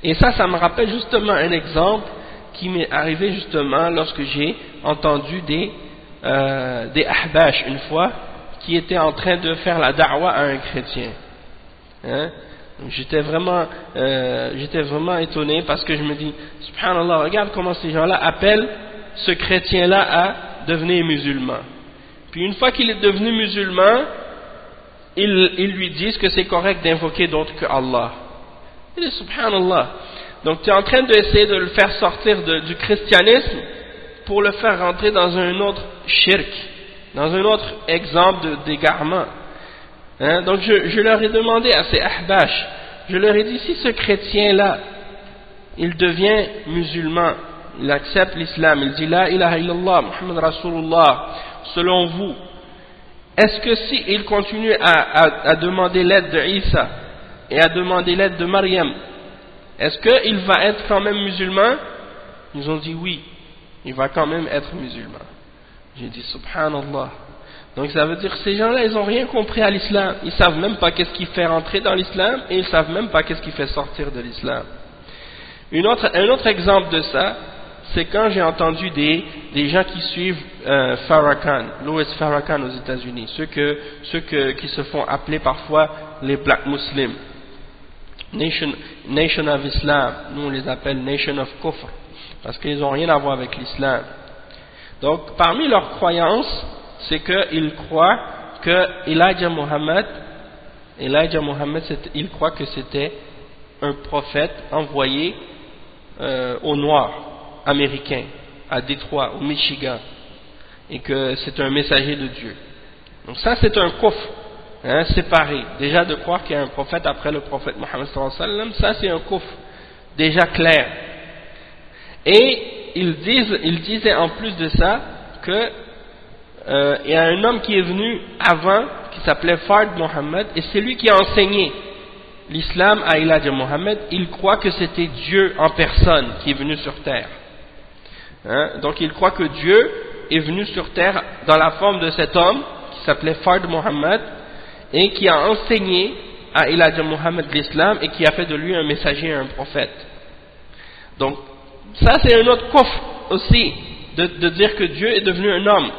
Et ça me rappelle justement un exemple qui m'est arrivé justement lorsque j'ai entendu des ahbash une fois qui étaient en train de faire la da'wa à un chrétien. J'étais vraiment étonné parce que je me dis, subhanallah, regarde comment ces gens-là appellent ce chrétien-là à devenir musulman. Puis une fois qu'il est devenu musulman, ils lui disent que c'est correct d'invoquer d'autres que Allah. Il dit subhanallah. Donc tu es en train d'essayer de le faire sortir du christianisme pour le faire rentrer dans un autre shirk, dans un autre exemple d'égarement. Donc je leur ai demandé à ces ahbash, je leur ai dit, si ce chrétien-là, il devient musulman, il accepte l'islam, il dit la ilaha illallah, Muhammad Rasulullah, selon vous, est-ce que si il continue à demander l'aide de Isa et à demander l'aide de Maryam, est-ce qu'il va être quand même musulman? Ils ont dit oui, il va quand même être musulman. J'ai dit subhanallah. Donc ça veut dire que ces gens-là, ils n'ont rien compris à l'islam. Ils ne savent même pas qu'est-ce qui fait rentrer dans l'islam, et ils ne savent même pas qu'est-ce qui fait sortir de l'islam. Un autre exemple de ça, c'est quand j'ai entendu des gens qui suivent Farrakhan, Louis Farrakhan aux États-Unis, ceux qui se font appeler parfois les Black Muslims, Nation of Islam, nous on les appelle Nation of Kufr, parce qu'ils n'ont rien à voir avec l'islam. Donc parmi leurs croyances, c'est qu'ils croient que Elijah Muhammad, il croit que c'était un prophète envoyé aux Noirs américains, à Détroit, au Michigan, et que c'est un messager de Dieu. Donc ça c'est un kufr, séparé. Déjà de croire qu'il y a un prophète après le prophète Mohammed sallallahu alayhi wa sallam, ça c'est un kufr déjà clair. Et ils disaient en plus de ça que il y a un homme qui est venu avant qui s'appelait Fard Mohammed, et c'est lui qui a enseigné l'islam à Elijah Mohammed. Il croit que c'était Dieu en personne qui est venu sur terre, hein? Donc il croit que Dieu est venu sur terre dans la forme de cet homme qui s'appelait Fard Mohammed et qui a enseigné à Elijah Mohammed l'islam et qui a fait de lui un messager et un prophète. Donc ça c'est un autre coffre aussi de dire que Dieu est devenu un homme.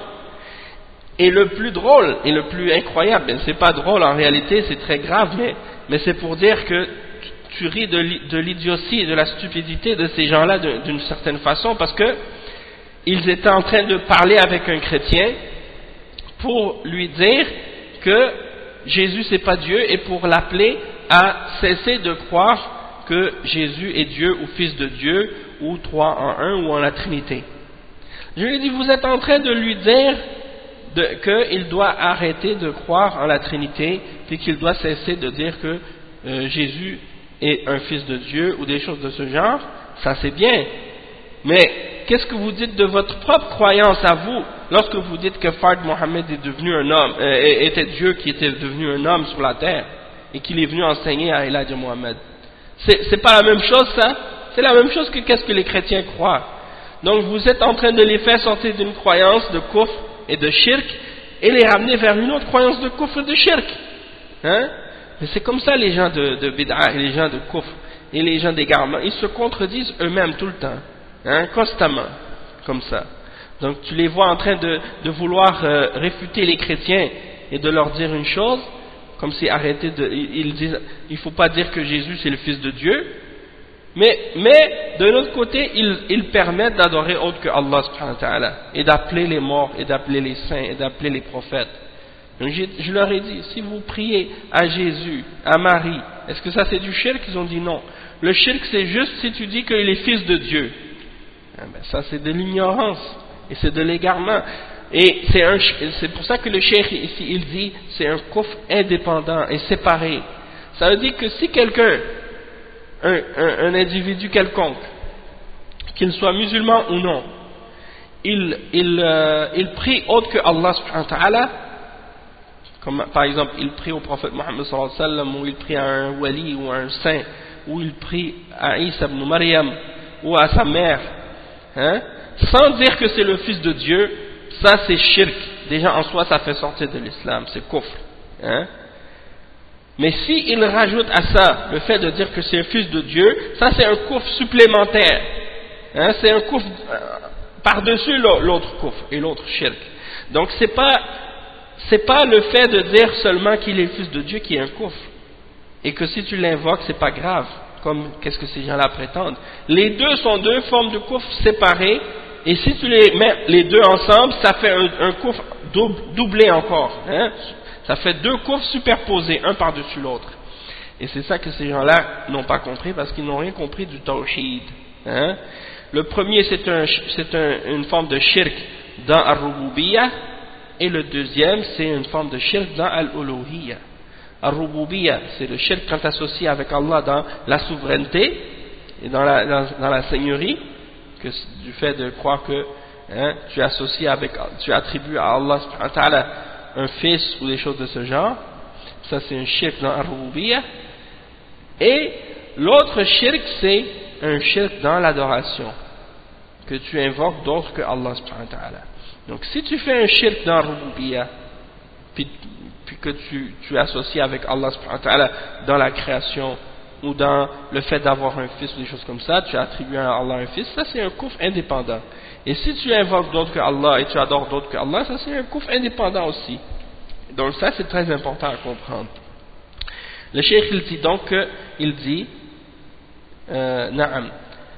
Et le plus drôle et le plus incroyable, c'est pas drôle en réalité, c'est très grave, mais c'est pour dire que tu ris de l'idiotie et de la stupidité de ces gens-là d'une certaine façon, parce que ils étaient en train de parler avec un chrétien pour lui dire que Jésus c'est pas Dieu et pour l'appeler à cesser de croire que Jésus est Dieu ou fils de Dieu ou trois en un ou en la Trinité. Je lui ai dit, vous êtes en train de lui dire qu'il doit arrêter de croire en la Trinité, puis qu'il doit cesser de dire que Jésus est un fils de Dieu ou des choses de ce genre. Ça c'est bien, mais qu'est-ce que vous dites de votre propre croyance à vous lorsque vous dites que Fard Mohammed est devenu un homme, était Dieu qui était devenu un homme sur la terre et qu'il est venu enseigner à Elijah Mohammed? C'est pas la même chose ça? C'est la même chose que qu'est-ce que les chrétiens croient. Donc vous êtes en train de les faire sortir d'une croyance de kufr et de shirk et les ramener vers une autre croyance de kufr et de shirk, hein? Mais c'est comme ça les gens de bid'a et les gens de kufr et les gens d'égarement, ils se contredisent eux-mêmes tout le temps, hein, constamment, comme ça. Donc tu les vois en train de vouloir réfuter les chrétiens et de leur dire une chose, comme si ils disent, il faut pas dire que Jésus c'est le fils de Dieu, mais de l'autre côté, ils permettent d'adorer autre que Allah subhanahu wa ta'ala, et d'appeler les morts, et d'appeler les saints, et d'appeler les prophètes. Donc je leur ai dit, si vous priez à Jésus, à Marie, est-ce que ça c'est du shirk? Ils ont dit non. Le shirk c'est juste si tu dis qu'il est fils de Dieu. Ça c'est de l'ignorance, et c'est de l'égarement. Et c'est pour ça que le cheikh ici, il dit, c'est un kufr indépendant et séparé. Ça veut dire que si quelqu'un, un individu quelconque, qu'il soit musulman ou non, il prie autre que Allah subhanahu wa ta'ala, comme par exemple il prie au prophète Mohammed sallallahu alayhi wa sallam, ou il prie à un wali ou à un saint, ou il prie à Isa ibn Maryam ou à sa mère, hein, sans dire que c'est le fils de Dieu, ça c'est shirk. Déjà en soi ça fait sortir de l'islam, c'est kufr, hein. Mais si il rajoute à ça le fait de dire que c'est un fils de Dieu, ça c'est un kufr supplémentaire, hein, c'est un kufr par-dessus l'autre kufr et l'autre shirk. Donc c'est pas le fait de dire seulement qu'il est le fils de Dieu qui est un kufr, et que si tu l'invoques c'est pas grave, comme qu'est-ce que ces gens-là prétendent. Les deux sont deux formes de kufr séparées, et si tu les mets les deux ensemble, ça fait un kufr doublé encore, hein. Ça fait deux kufrs superposés, un par-dessus l'autre. Et c'est ça que ces gens-là n'ont pas compris, parce qu'ils n'ont rien compris du tawhid, hein. Le premier c'est une forme de shirk dans al-rububiyyah, et le deuxième c'est une forme de shirk dans al-uluhiyyah. Al-rububiyyah c'est le shirk quand associé avec Allah dans la souveraineté et dans la seigneurie, que du fait de croire que, hein, tu attribues à Allah subhanahu wa ta'ala un fils ou des choses de ce genre. Ça c'est un shirk dans al-rububiyyah. Et l'autre shirk c'est un shirk dans l'adoration, que tu invoques d'autres que Allah subhanahu wa ta'ala. Donc si tu fais un shirk dans al-rububiyyah, puis que tu associes avec Allah subhanahu wa ta'ala dans la création, ou dans le fait d'avoir un fils ou des choses comme ça, tu attribues à Allah un fils, ça c'est un kufr indépendant. Et si tu invoques d'autres que Allah et tu adores d'autres que Allah, ça c'est un kufr indépendant aussi. Donc ça c'est très important à comprendre. Le cheikh il dit donc, il dit نعم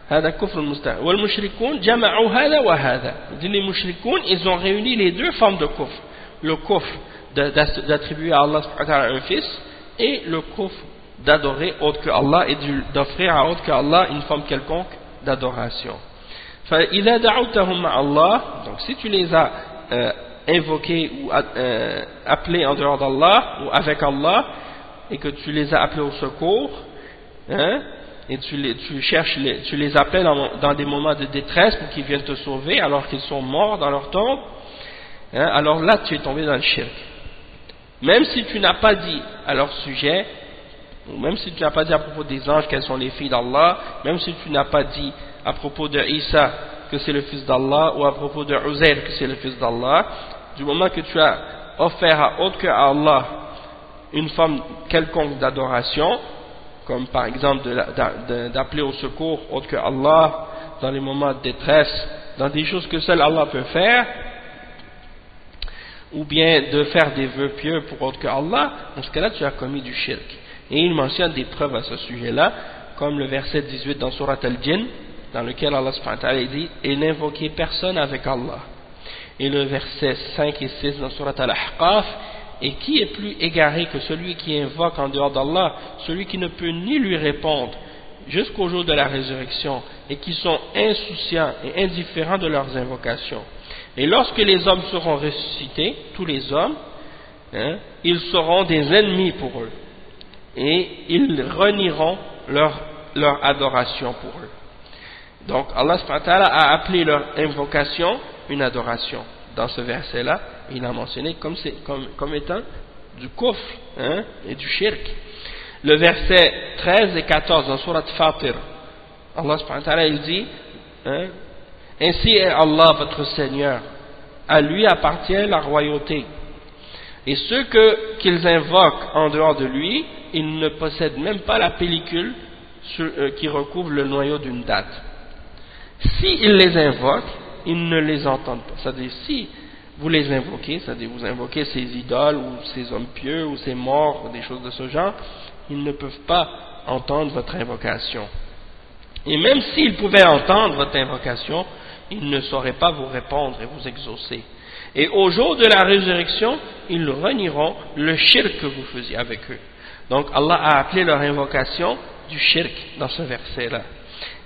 هذا كفر مستحيل والمشركون جمعوا هذا وهذا. Les mushrikoun, ils ont réuni les deux formes de kufr, le kufr d'attribuer à Allah un fils, et le kufr d'adorer autre que Allah et d'offrir à autre que Allah une forme quelconque d'adoration. فإذا دعوتهم مع الله, donc si tu les as invoqués ou appelés en dehors d'Allah ou avec Allah, et que tu les as appelés au secours, hein, et tu les appelles dans des moments de détresse pour qu'ils viennent te sauver alors qu'ils sont morts dans leur tombe, hein, alors là tu es tombé dans le shirk. Même si tu n'as pas dit à leur sujet, ou même si tu n'as pas dit à propos des anges qu'elles sont les filles d'Allah, même si tu n'as pas dit à propos de Isa que c'est le fils d'Allah, ou à propos de Uzair que c'est le fils d'Allah, du moment que tu as offert à autre qu'à Allah une forme quelconque d'adoration, comme par exemple d'appeler au secours autre que Allah dans les moments de détresse, dans des choses que seul Allah peut faire, ou bien de faire des vœux pieux pour autre que Allah, dans ce cas-là tu as commis du shirk. Et il mentionne des preuves à ce sujet-là, comme le verset 18 dans Surat Al-Jinn, dans lequel Allah subhanahu wa ta'ala dit « Et n'invoquez personne avec Allah ». Et le verset 5 et 6 dans Surat Al-Ahqaf, « Et qui est plus égaré que celui qui invoque en dehors d'Allah, celui qui ne peut ni lui répondre jusqu'au jour de la résurrection, et qui sont insouciants et indifférents de leurs invocations. Et lorsque les hommes seront ressuscités, tous les hommes, hein, ils seront des ennemis pour eux, et ils renieront leur adoration pour eux. » Donc Allah subhanahu wa ta'ala a appelé leur invocation une adoration. Dans ce verset-là, il a mentionné comme étant du kufr, hein, et du shirk. Le verset 13 et 14 dans Surat Fatir, Allah subhanahu wa ta'ala il dit, hein, ainsi est Allah votre Seigneur, à lui appartient la royauté. Et ceux qu'ils invoquent en dehors de lui, ils ne possèdent même pas la pellicule qui recouvre le noyau d'une date. S'ils les invoquent, ils ne les entendent pas. C'est-à-dire, si vous les invoquez, c'est-à-dire vous invoquez ces idoles ou ces hommes pieux ou ces morts ou des choses de ce genre, ils ne peuvent pas entendre votre invocation. Et même s'ils pouvaient entendre votre invocation, ils ne sauraient pas vous répondre et vous exaucer. Et au jour de la résurrection, ils renieront le shirk que vous faisiez avec eux. Donc Allah a appelé leur invocation du shirk dans ce verset-là.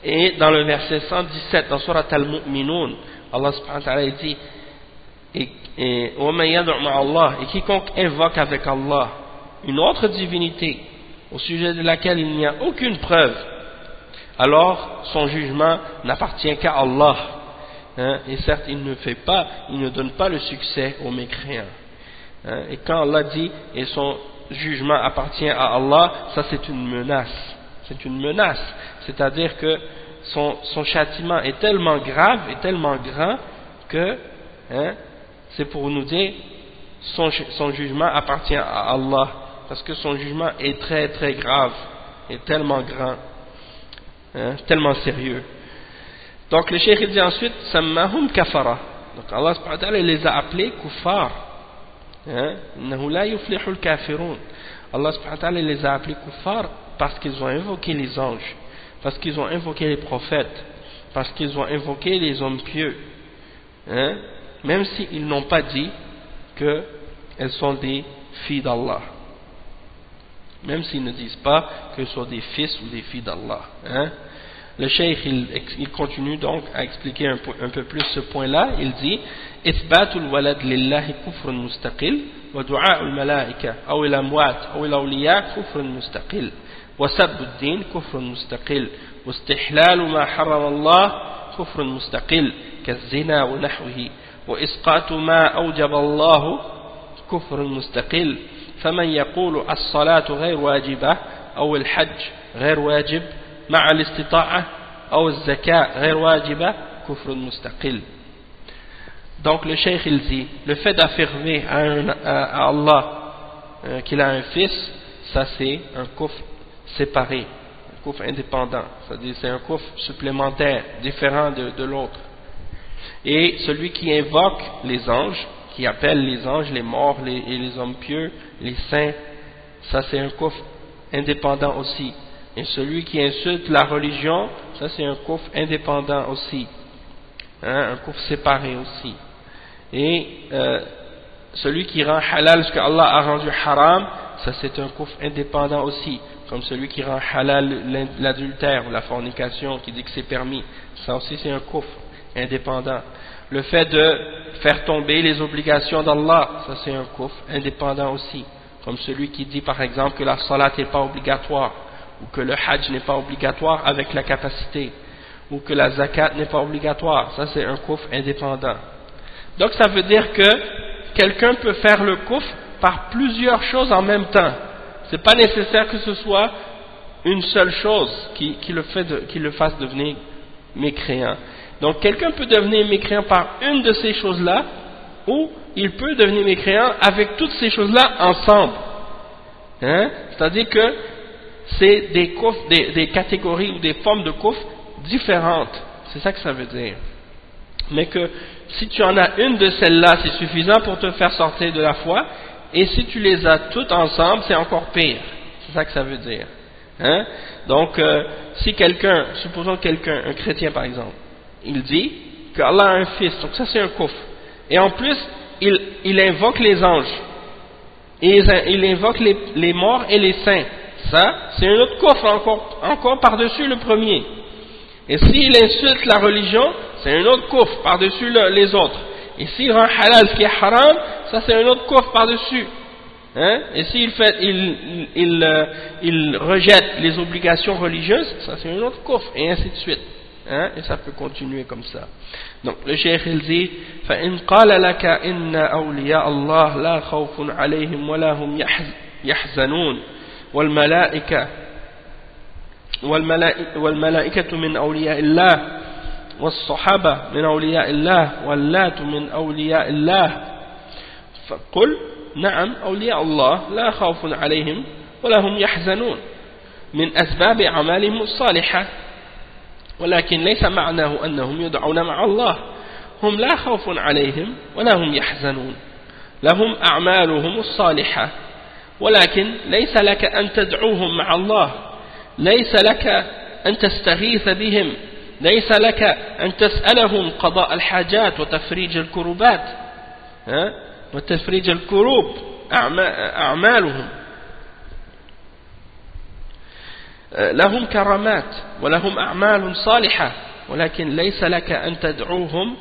Et dans le verset 117 dans Surat Al-Mu'minun, Allah subhanahu wa ta'ala dit et quiconque invoque avec Allah une autre divinité au sujet de laquelle il n'y a aucune preuve, alors son jugement n'appartient qu'à Allah, hein, et certes il ne donne pas le succès aux mécréants, hein, et quand Allah dit et son jugement appartient à Allah, ça c'est une menace, c'est-à-dire que son châtiment est tellement grave et tellement grand que, hein, c'est pour nous dire son jugement appartient à Allah, parce que son jugement est très très grave et tellement grand, hein, tellement sérieux. Donc le cheikh dit ensuite sammahum kafara, donc Allah subhanahu wa ta'ala les a appelés kuffar, innahu la yuflihul kafirun. Allah subhanahu wa ta'ala les a appelés kuffar parce qu'ils ont invoqué les anges, parce qu'ils ont invoqué les prophètes, parce qu'ils ont invoqué les hommes pieux, hein, même s'ils n'ont pas dit qu'elles sont des filles d'Allah, même s'ils ne disent pas qu'elles sont des fils ou des filles d'Allah, hein. Le cheikh il continue donc à expliquer un peu plus ce point-là. Il dit إثبات الولد لله كفر مستقل ودعاء الملائكة أو الأموات أو الأولياء كفر مستقل وسب الدين كفر مستقل واستحلال ما حرم الله كفر مستقل كالزنا ونحوه وإسقاط ما أوجب الله كفر مستقل فمن يقول الصلاة غير واجبة أو الحج غير واجب مع الاستطاعة أو الزكاة غير واجبة كفر مستقل. Donc le cheikh il dit, le fait d'affirmer à Allah qu'il a un fils, ça c'est un kufr séparé, un kufr indépendant, c'est-à-dire c'est un kufr supplémentaire, différent de l'autre. Et celui qui invoque les anges, qui appelle les anges, les morts et les hommes pieux, les saints, ça c'est un kufr indépendant aussi. Et celui qui insulte la religion, ça c'est un kufr indépendant aussi, hein, un kufr séparé aussi. Et celui qui rend halal ce que Allah a rendu haram, ça c'est un kufr indépendant aussi, comme celui qui rend halal l'adultère ou la fornication, qui dit que c'est permis, ça aussi c'est un kufr indépendant. Le fait de faire tomber les obligations d'Allah, ça c'est un kufr indépendant aussi, comme celui qui dit par exemple que la salat n'est pas obligatoire, ou que le hajj n'est pas obligatoire avec la capacité, ou que la zakat n'est pas obligatoire. Ça c'est un kufr indépendant. Donc ça veut dire que quelqu'un peut faire le kufr par plusieurs choses en même temps. C'est pas nécessaire que ce soit une seule chose qui le fasse devenir mécréant. Donc quelqu'un peut devenir mécréant par une de ces choses-là, ou il peut devenir mécréant avec toutes ces choses-là ensemble. Hein? C'est-à-dire que c'est des catégories ou des formes de kufr différentes. C'est ça que ça veut dire. Mais que si tu en as une de celles-là, c'est suffisant pour te faire sortir de la foi, et si tu les as toutes ensemble, c'est encore pire. C'est ça que ça veut dire. Hein? Donc, si quelqu'un, supposons quelqu'un, un chrétien par exemple, il dit qu'Allah a un fils, donc ça c'est un kufr. Et en plus, il invoque les anges, et il invoque les morts et les saints. Ça, c'est un autre kufr encore par-dessus le premier. Et s'il insulte la religion, c'est un autre kufr par-dessus les autres. Et s'il rend halal ce qui est haram, ça c'est un autre kufr par-dessus. Hein? Et s'il il rejette les obligations religieuses, ça c'est un autre kufr, et ainsi de suite. Hein? Et ça peut continuer comme ça. Donc le cheikh il dit فَإِنْ قَالَ لَكَ إِنَّ أَوْلِيَاءَ اللَّهِ لَا خَوْفٌ عَلَيْهِمْ وَلَا هُمْ يَحْزَنُونَ والملائكة من أولياء الله والصحابة من أولياء الله واللات من أولياء الله فقل نعم أولياء الله لا خوف عليهم ولا هم يحزنون من أسباب أعمالهم الصالحة ولكن ليس معناه أنهم يدعون مع الله هم لا خوف عليهم ولا هم يحزنون لهم أعمالهم الصالحة ولكن ليس لك أن تدعوهم مع الله ليس لك أن تستغيث بهم ليس لك أن تسألهم قضاء الحاجات وتفريج الكروبات وتفريج الكروب أعمالهم لهم كرامات ولهم أعمال صالحة ولكن ليس لك أن تدعوهم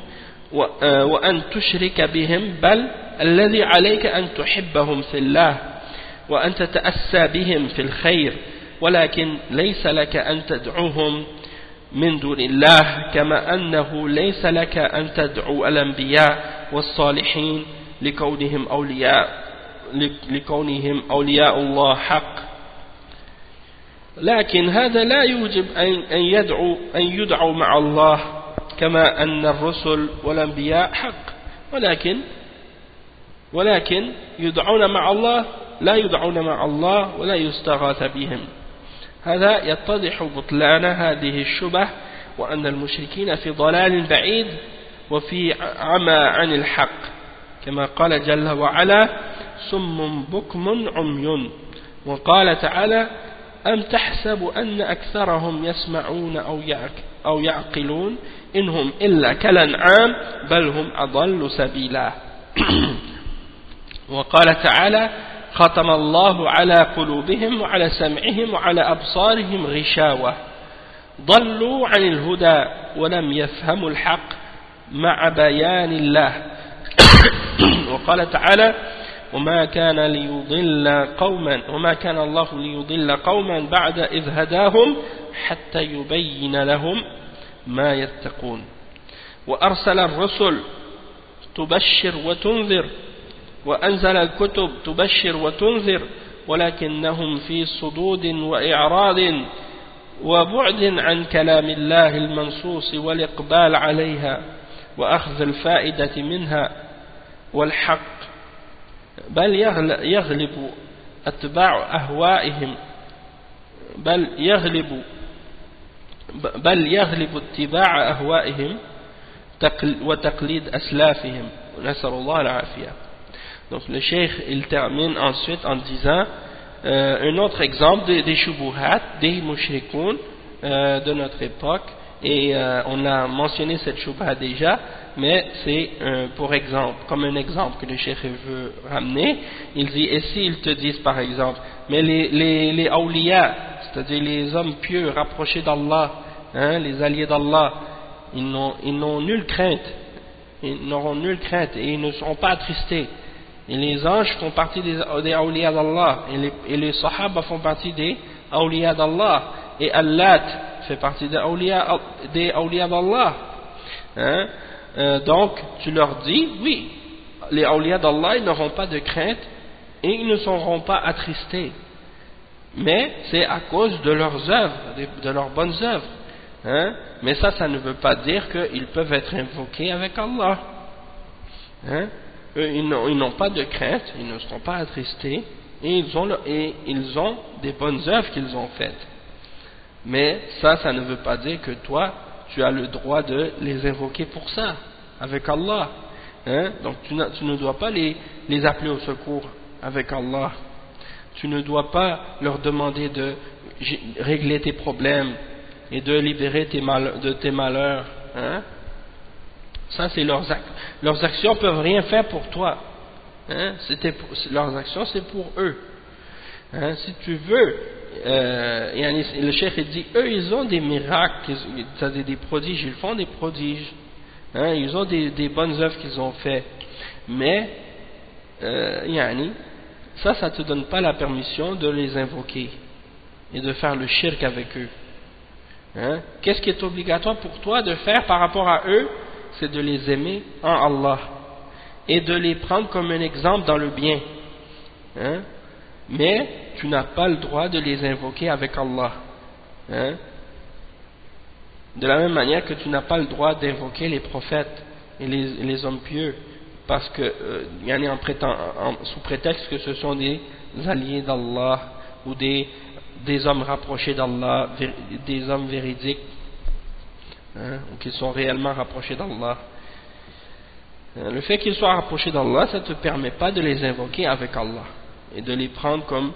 وأن تشرك بهم بل الذي عليك أن تحبهم في الله وأن تتأسى بهم في الخير ولكن ليس لك أن تدعوهم من دون الله كما أنه ليس لك أن تدعو الأنبياء والصالحين لكونهم أولياء الله حق لكن هذا لا يوجب أن يدعوا مع الله كما أن الرسل والأنبياء حق ولكن يدعون مع الله لا يدعون مع الله ولا يستغاث بهم هذا يتضح بطلان هذه الشبه وأن المشركين في ضلال بعيد وفي عمى عن الحق كما قال جل وعلا صم بكم عمي وقال تعالى أم تحسب أن أكثرهم يسمعون أو يعقلون إنهم إلا كالأنعام بل هم أضل سبيلا وقال تعالى ختم الله على قلوبهم وعلى سمعهم وعلى أبصارهم غشاوة ضلوا عن الهدى ولم يفهموا الحق مع بيان الله وقال تعالى وما كان الله ليضل قوما بعد إذ هداهم حتى يبين لهم ما يتقون وأرسل الرسل تبشر وتنذر وأنزل الكتب تبشر وتنذر ولكنهم في صدود وإعراض وبعد عن كلام الله المنصوص والإقبال عليها وأخذ الفائدة منها والحق بل يغلب اتباع أهوائهم بل يغلب اتباع أهوائهم وتقليد أسلافهم نسأل الله العافية. Donc le cheikh il termine ensuite en disant un autre exemple des shubuhat, des mushrikoun de notre époque, et on a mentionné cette shubha déjà, mais c'est pour exemple, comme un exemple que le cheikh veut ramener. Il dit, et s'ils te disent par exemple, mais les awliya, c'est-à-dire les hommes pieux rapprochés d'Allah, les alliés d'Allah, ils n'ont nulle crainte, ils n'auront nulle crainte et ils ne seront pas attristés. Et les anges font partie des awliya d'Allah, et les sahaba font partie des awliya d'Allah, et Allat fait partie des awliya d'Allah, hein? Donc tu leur dis, oui, les awliya d'Allah, ils n'auront pas de crainte et ils ne seront pas attristés, mais c'est à cause de leurs œuvres, de leurs bonnes œuvres, hein? Mais ça ne veut pas dire qu'ils peuvent être invoqués avec Allah, hein? Eux, ils n'ont pas de crainte, ils ne seront pas attristés, et ils ont des bonnes œuvres qu'ils ont faites. Mais ça ne veut pas dire que toi, tu as le droit de les invoquer pour ça, avec Allah, hein? Donc tu ne dois pas les appeler au secours avec Allah. Tu ne dois pas leur demander de régler tes problèmes et de libérer de tes malheurs, hein? Ça, c'est leurs actions peuvent rien faire pour toi, hein? Leurs actions, c'est pour eux, hein? Si tu veux, le cheikh dit, eux, ils ont des miracles, c'est-à-dire des prodiges, ils font des prodiges, hein? Ils ont des bonnes œuvres qu'ils ont fait, mais ça ne te donne pas la permission de les invoquer et de faire le shirk avec eux, hein? Qu'est-ce qui est obligatoire pour toi de faire par rapport à eux? C'est de les aimer en Allah et de les prendre comme un exemple dans le bien, hein? Mais tu n'as pas le droit de les invoquer avec Allah, hein? De la même manière que tu n'as pas le droit d'invoquer les prophètes et les hommes pieux, parce que sous prétexte que ce sont des alliés d'Allah ou des hommes rapprochés d'Allah, des hommes véridiques, hein, ou qu'ils sont réellement rapprochés d'Allah. Le fait qu'ils soient rapprochés d'Allah, ça ne te permet pas de les invoquer avec Allah et de les prendre comme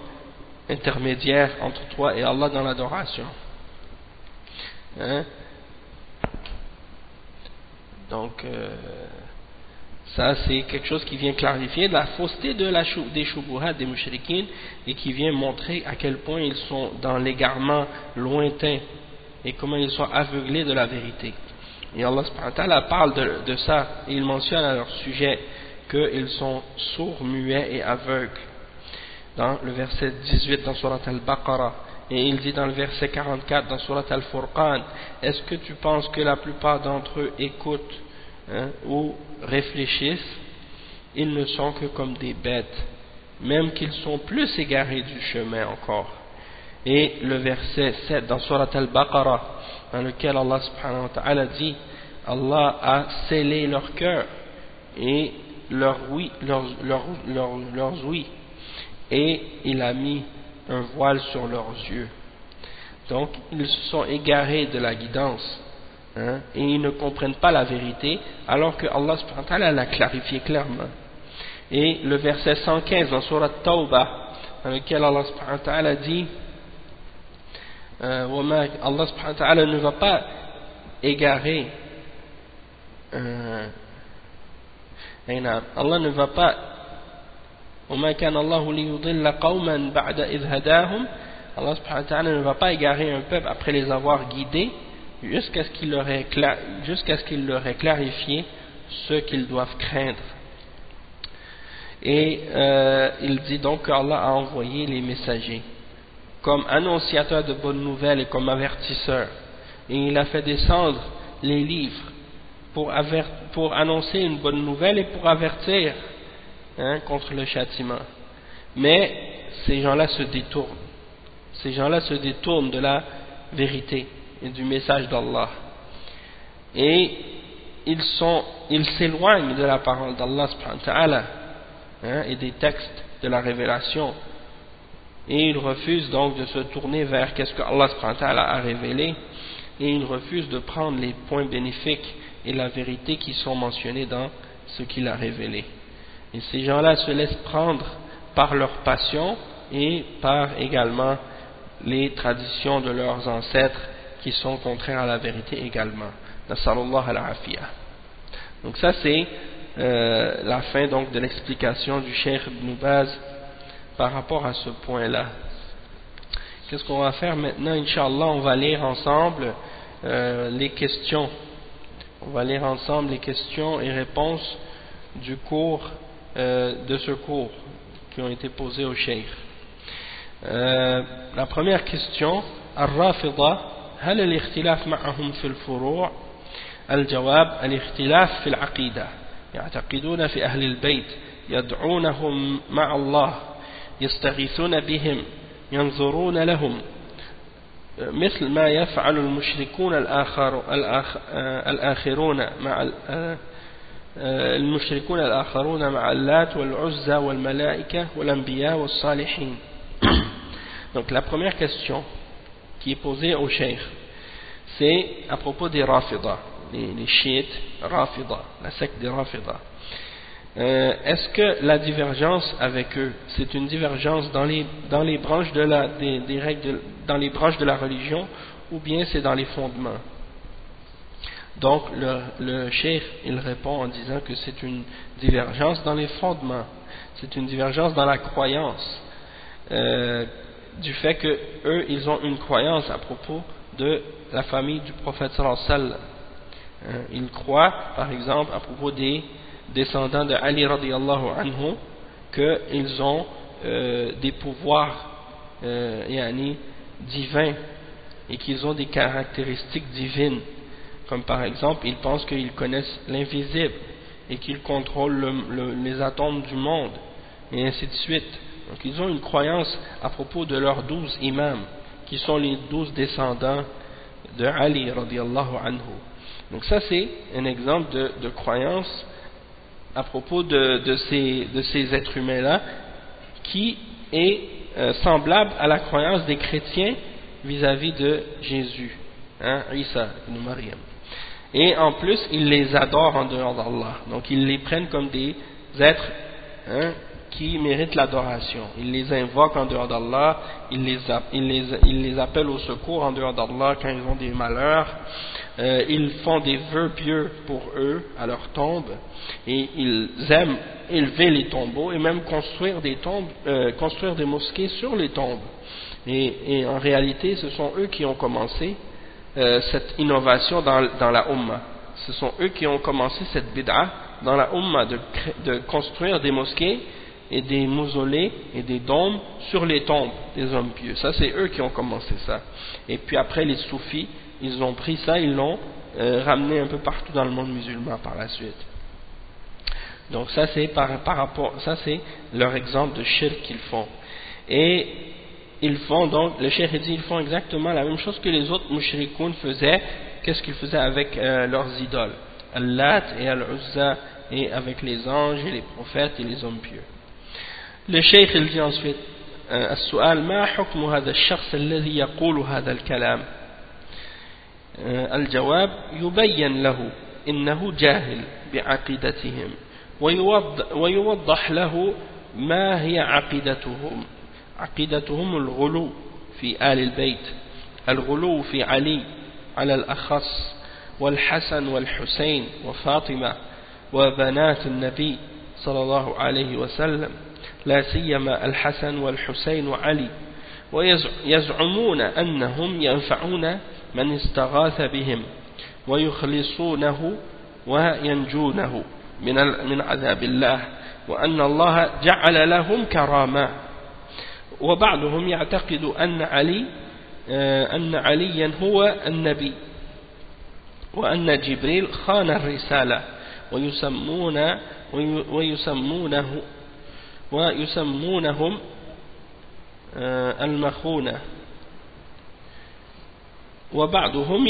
intermédiaires entre toi et Allah dans l'adoration, hein? Donc ça c'est quelque chose qui vient clarifier la fausseté des shubuhat des mushrikines et qui vient montrer à quel point ils sont dans l'égarement lointain et comment ils sont aveuglés de la vérité. Et Allah subhanahu wa ta'ala parle de ça, et il mentionne à leur sujet qu'ils sont sourds, muets et aveugles dans le verset 18 dans Surat Al-Baqarah, et il dit dans le verset 44 dans Surat Al-Furqan, est-ce que tu penses que la plupart d'entre eux écoutent, hein, ou réfléchissent? Ils ne sont que comme des bêtes, même qu'ils sont plus égarés du chemin encore. Et le verset 7 dans Surat Al-Baqarah, dans lequel Allah subhanahu wa ta'ala dit, Allah a scellé leur cœur et leurs ouïes, et il a mis un voile sur leurs yeux. Donc ils se sont égarés de la guidance, hein, et ils ne comprennent pas la vérité, alors que Allah subhanahu wa ta'ala l'a clarifié clairement. Et le verset 115 dans Surat Tawbah, dans lequel Allah subhanahu wa ta'ala dit, Allah subhanahu wa ta'ala ne va pas égarer, Allah ne va pas, Allah subhanahu wa ta'ala ne va pas égarer un peuple après les avoir guidés jusqu'à ce qu'il leur ait clarifié ce qu'ils doivent craindre. Et il dit donc qu'Allah a envoyé les messagers comme annonciateurs de bonnes nouvelles et comme avertisseurs, et il a fait descendre les livres pour annoncer une bonne nouvelle et pour avertir, hein, contre le châtiment. Mais ces gens-là se détournent de la vérité et du message d'Allah, et ils s'éloignent de la parole d'Allah subhanahu wa ta'ala, hein, et des textes de la révélation, et ils refusent donc de se tourner vers qu'est-ce que Allah subhanahu wa ta'ala a révélé, et ils refusent de prendre les points bénéfiques et la vérité qui sont mentionnés dans ce qu'il a révélé. Et ces gens-là se laissent prendre par leur passion et par également les traditions de leurs ancêtres qui sont contraires à la vérité également. Nasallallahu al-afiyah. Donc ça c'est la fin donc de l'explication du Cheikh Ibn Baz par rapport à ce point-là. Qu'est-ce qu'on va faire maintenant? Inch'Allah, on va lire ensemble les questions. On va lire ensemble les questions et réponses du cours, de ce cours qui ont été posés au Cheikh. La première question, الرافضة هل الاختلاف معهم في الفروع؟ الجواب الاختلاف في العقيدة، يعتقدون في أهل البيت، يدعونهم مع الله، يستغيثون بهم، ينظرون لهم، مثل ما يفعل المشركون الآخرون مع اللات والعزى والملائكة والأنبياء والصالحين. Donc la première question qui est posée au cheikh, c'est à propos des Rafida, les chiites Rafida, la secte des Rafida. Est-ce que la divergence avec eux, c'est une divergence dans les branches de des règles dans les branches de la religion, ou bien c'est dans les fondements? Donc le cheikh, il répond en disant que c'est une divergence dans les fondements, c'est une divergence dans la croyance, du fait que eux, ils ont une croyance à propos de la famille du prophète sallallahu alayhi wa sallam. Ils croient, par exemple, à propos des descendants de Ali radiyallahu anhu, qu'ils ont des pouvoirs divins et qu'ils ont des caractéristiques divines, comme par exemple ils pensent qu'ils connaissent l'invisible et qu'ils contrôlent les atomes du monde, et ainsi de suite. Donc ils ont une croyance à propos de leurs 12 imams, qui sont les 12 descendants de Ali radiyallahu anhu. Donc ça c'est un exemple de croyance à propos de ces êtres humains-là, qui est semblable à la croyance des chrétiens vis-à-vis de Jésus, Isa ibn Maryam. Et en plus, ils les adorent en dehors d'Allah. Donc ils les prennent comme des êtres qui méritent l'adoration. Ils les invoquent en dehors d'Allah, ils les appellent au secours en dehors d'Allah quand ils ont des malheurs. Ils font des vœux pieux pour eux à leur tombe, et ils aiment élever les tombeaux et même construire des mosquées sur les tombes. Et en réalité, ce sont eux qui ont commencé cette innovation dans la Ummah. Ce sont eux qui ont commencé cette bid'a dans la Ummah, de construire des mosquées et des mausolées et des dômes sur les tombes des hommes pieux. Ça, c'est eux qui ont commencé ça. Et puis après, les soufis, ils ont pris ça, ils l'ont ramené un peu partout dans le monde musulman par la suite. Donc ça, c'est ça, c'est leur exemple de shirk qu'ils font. Et ils font donc, le cheikh dit, ils font exactement la même chose que les autres mushrikoun faisaient. Qu'est-ce qu'ils faisaient avec leurs idoles, Al-Lat et Al-Uzza, et avec les anges et les prophètes et les hommes pieux. Le cheikh, il dit ensuite, السؤال ما حكم هذا الشخص الذي يقول هذا الكلام؟ الجواب يبين له إنه جاهل بعقيدتهم، ويوضح له ما هي عقيدتهم الغلو في آل البيت، الغلو في علي على الأخص، والحسن والحسين وفاطمة وبنات النبي صلى الله عليه وسلم، لا سيما الحسن والحسين وعلي، ويزعمون أنهم ينفعون من استغاث بهم ويخلصونه وينجونه من عذاب الله، وأن الله جعل لهم كرامة. وبعضهم يعتقد أن عليا هو النبي، وأن جبريل خان الرسالة، ويسمونهم المخونة. وبعضهم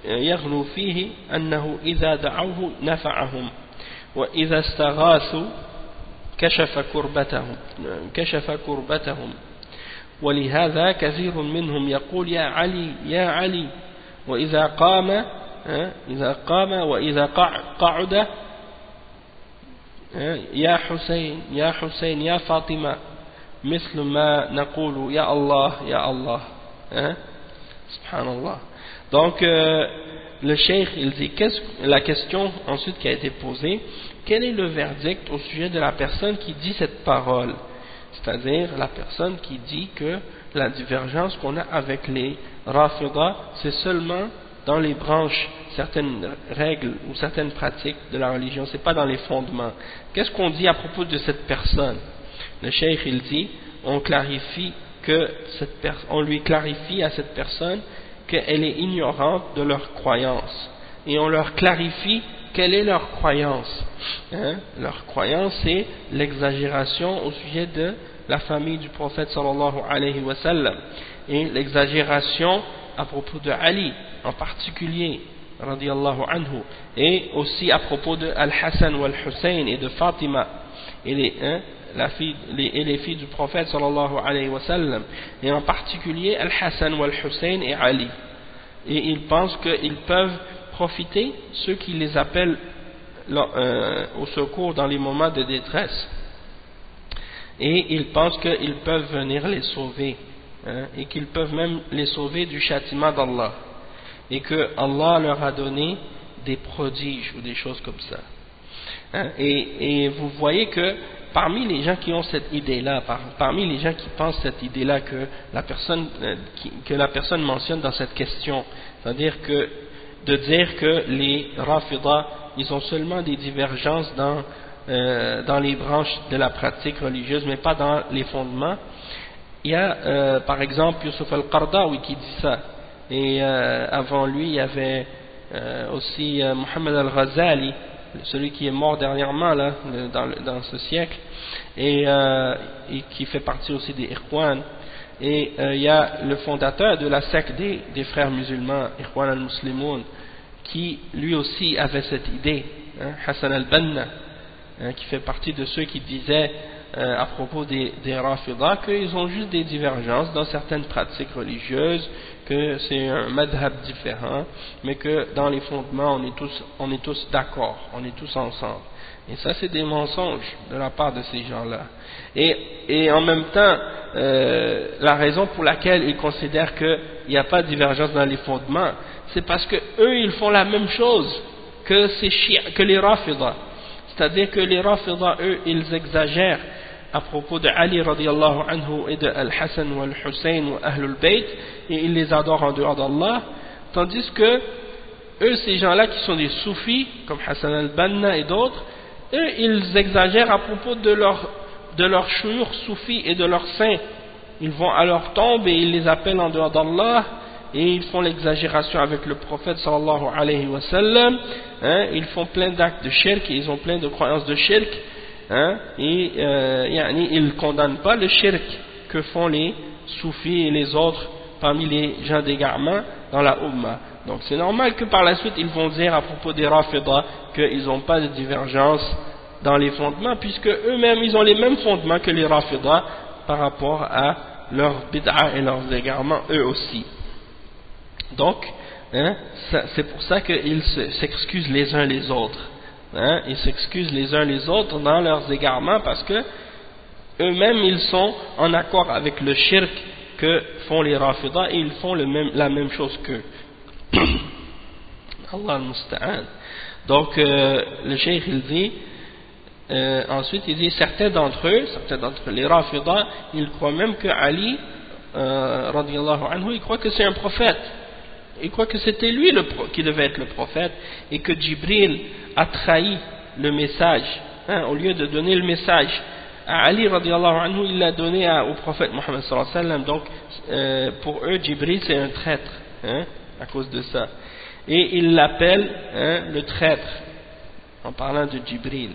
يغلو فيه أنه إذا دعوه نفعهم، وإذا استغاثوا كشف كربتهم. ولهذا كثير منهم يقول يا علي يا علي، وإذا قام وإذا قعد يا حسين يا حسين يا فاطمة، مثل ما نقول يا الله يا الله. Subhanallah. Donc le cheikh, il dit, la question ensuite qui a été posée, quel est le verdict au sujet de la personne qui dit cette parole, c'est-à-dire la personne qui dit que la divergence qu'on a avec les Rafida, c'est seulement dans les branches, certaines règles ou certaines pratiques de la religion, c'est pas dans les fondements. Qu'est-ce qu'on dit à propos de cette personne? Le cheikh, il dit, on lui clarifie à cette personne qu'elle est ignorante de leur croyance, et on leur clarifie quelle est leur croyance. Leur croyance, c'est l'exagération au sujet de la famille du prophète sallallahu alayhi wa sallam, et l'exagération à propos de Ali en particulier radiyallahu anhu, et aussi à propos de Al-Hassan ou Al-Hussein et de Fatima et les filles du prophète sallallahu alayhi wa sallam, et en particulier Al-Hassan ou Al-Hussein et Ali. Et ils pensent qu'ils peuvent profiter, ceux qui les appellent au secours dans les moments de détresse, et ils pensent qu'ils peuvent venir les sauver, et qu'ils peuvent même les sauver du châtiment d'Allah, et que Allah leur a donné des prodiges ou des choses comme ça. Et vous voyez que parmi les gens qui ont cette idée-là, parmi les gens qui pensent cette idée-là que la personne mentionne dans cette question, c'est-à-dire que de dire que les Rafidah, ils ont seulement des divergences dans les branches de la pratique religieuse, mais pas dans les fondements. Il y a par exemple Yusuf al-Qardawi qui dit ça, et avant lui il y avait aussi Mohammed al-Ghazali, celui qui est mort dernièrement là, dans ce siècle, et qui fait partie aussi des Ikhwan. Et il y a le fondateur de la secte des frères musulmans, Ikhwan al-Muslimoun, qui lui aussi avait cette idée, Hassan al-Banna, qui fait partie de ceux qui disaient à propos des Rafidah qu'ils ont juste des divergences dans certaines pratiques religieuses, que c'est un madhab différent, mais que dans les fondements on est tous d'accord, on est tous ensemble. Et ça c'est des mensonges de la part de ces gens-là. Et en même temps, la raison pour laquelle ils considèrent qu'il n'y a pas de divergence dans les fondements, c'est parce que eux ils font la même chose que les Rafidah. C'est-à-dire que les Rafidah, eux, ils exagèrent à propos de Ali radiallahu anhu et de Al-Hassan ou Al-Hussein ou Ahlul Bayt, et ils les adorent en dehors d'Allah, tandis que eux, ces gens-là qui sont des soufis, comme Hassan al-Banna et d'autres, eux, ils exagèrent à propos de leur shuyukh soufis et de leurs saints. Ils vont à leur tombe et ils les appellent en dehors d'Allah, et ils font l'exagération avec le prophète sallallahu alayhi wa sallam, ils font plein d'actes de shirk, et ils ont plein de croyances de shirk, et ils ne condamnent pas le shirk que font les soufis et les autres parmi les gens d'égarement dans la Ummah. Donc c'est normal que par la suite ils vont dire à propos des Rafidah qu'ils n'ont pas de divergence dans les fondements, puisque eux-mêmes ils ont les mêmes fondements que les Rafidah par rapport à leurs bid'a et leurs égarements eux aussi. Donc c'est pour ça qu'ils s'excusent les uns les autres. Ils s'excusent les uns les autres dans leurs égarements, parce que eux-mêmes ils sont en accord avec le shirk que font les Rafidah, et ils font la même chose qu'eux. Allah al-Musta'an. Donc le cheikh il dit ensuite il dit certains d'entre les Rafidah, ils croient même que Ali radiyallahu anhu, ils croient que c'est un prophète. Il croit que c'était lui qui devait être le prophète, et que Jibril a trahi le message, au lieu de donner le message à Ali radiallahu anhu, il l'a donné au prophète Mohammed sallallahu alayhi wa sallam. Donc pour eux Jibril c'est un traître, à cause de ça, et ils l'appellent le traître en parlant de Jibril.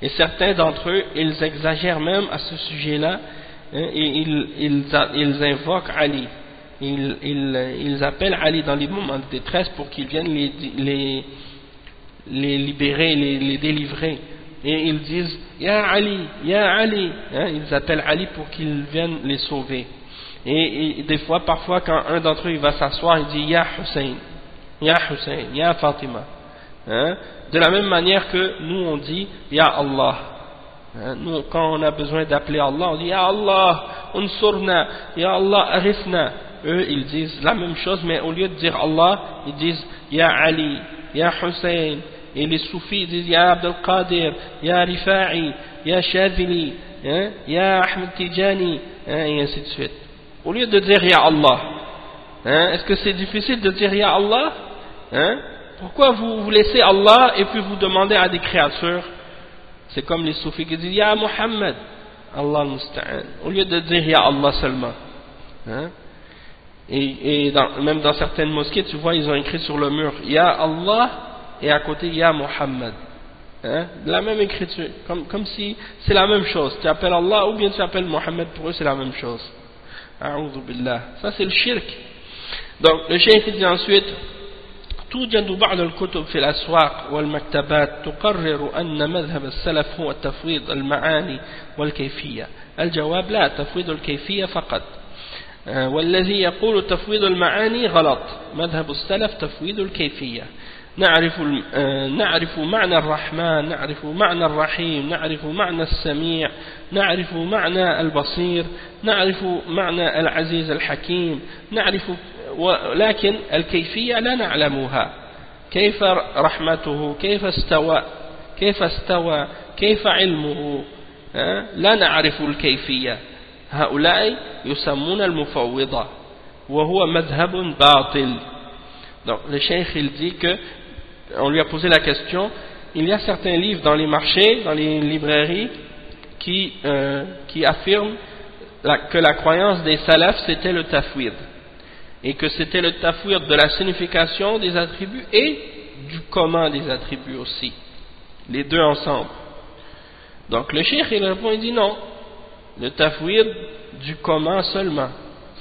Et certains d'entre eux ils exagèrent même à ce sujet là, et ils invoquent Ali. Ils appellent Ali dans les moments de détresse pour qu'il vienne les libérer, les délivrer. Et ils disent Ya Ali, Ya Ali. Ils appellent Ali pour qu'il vienne les sauver. Et des fois, parfois, quand un d'entre eux il va s'asseoir, il dit Ya Hussein, Ya Hussein, Ya Fatima. De la même manière que nous on dit Ya Allah. Nous, quand on a besoin d'appeler Allah, on dit Ya Allah, unsurna, Ya Allah, arifna. Eux ils disent la même chose, mais au lieu de dire Allah, ils disent Ya Ali, Ya Hussein. Et les soufis disent Ya Abdel Qadir, Ya Rifa'i, Ya Shadhili, Ya Ahmed Tijani, et ainsi de suite. Au lieu de dire Ya Allah, est-ce que c'est difficile de dire Ya Allah? Pourquoi vous laissez Allah et puis vous demandez à des créatures? C'est comme les soufis qui disent Ya Muhammad. Allah al-Musta'an. Au lieu de dire Ya Allah seulement. Hein? Et même dans certaines mosquées, tu vois, ils ont écrit sur le mur Ya Allah et à côté Ya Muhammad. Hein? La même écriture, comme si c'est la même chose. Tu appelles Allah ou bien tu appelles Muhammad, pour eux c'est la même chose. A'udhu billah. Ça c'est le shirk. Donc le cheikh dit ensuite توجد بعض الكتب في الأسواق والمكتبات تقرر أن مذهب السلف هو تفويض المعاني والكيفية. الجواب لا، تفويض الكيفية فقط. والذي يقول تفويض المعاني غلط. مذهب السلف تفويض الكيفية. نعرف معنى الرحمن، نعرف معنى الرحيم، نعرف معنى السميع، نعرف معنى البصير، نعرف معنى العزيز الحكيم، نعرف، ولكن الكيفية لا نعلمها. كيف رحمته، كيف استوى، كيف علمه، لا نعرف الكيفية. هؤلاء يسمون المفوضة وهو مذهب باطل. Donc le cheikh il dit que on lui a posé la question, il y a certains livres dans les marchés, dans les librairies qui affirment que la croyance des salafs c'était le tafwid, et que c'était le tafwid de la signification des attributs et du comment des attributs aussi, les deux ensemble. Donc le cheikh il répond, il dit non, le tafwid du comment seulement,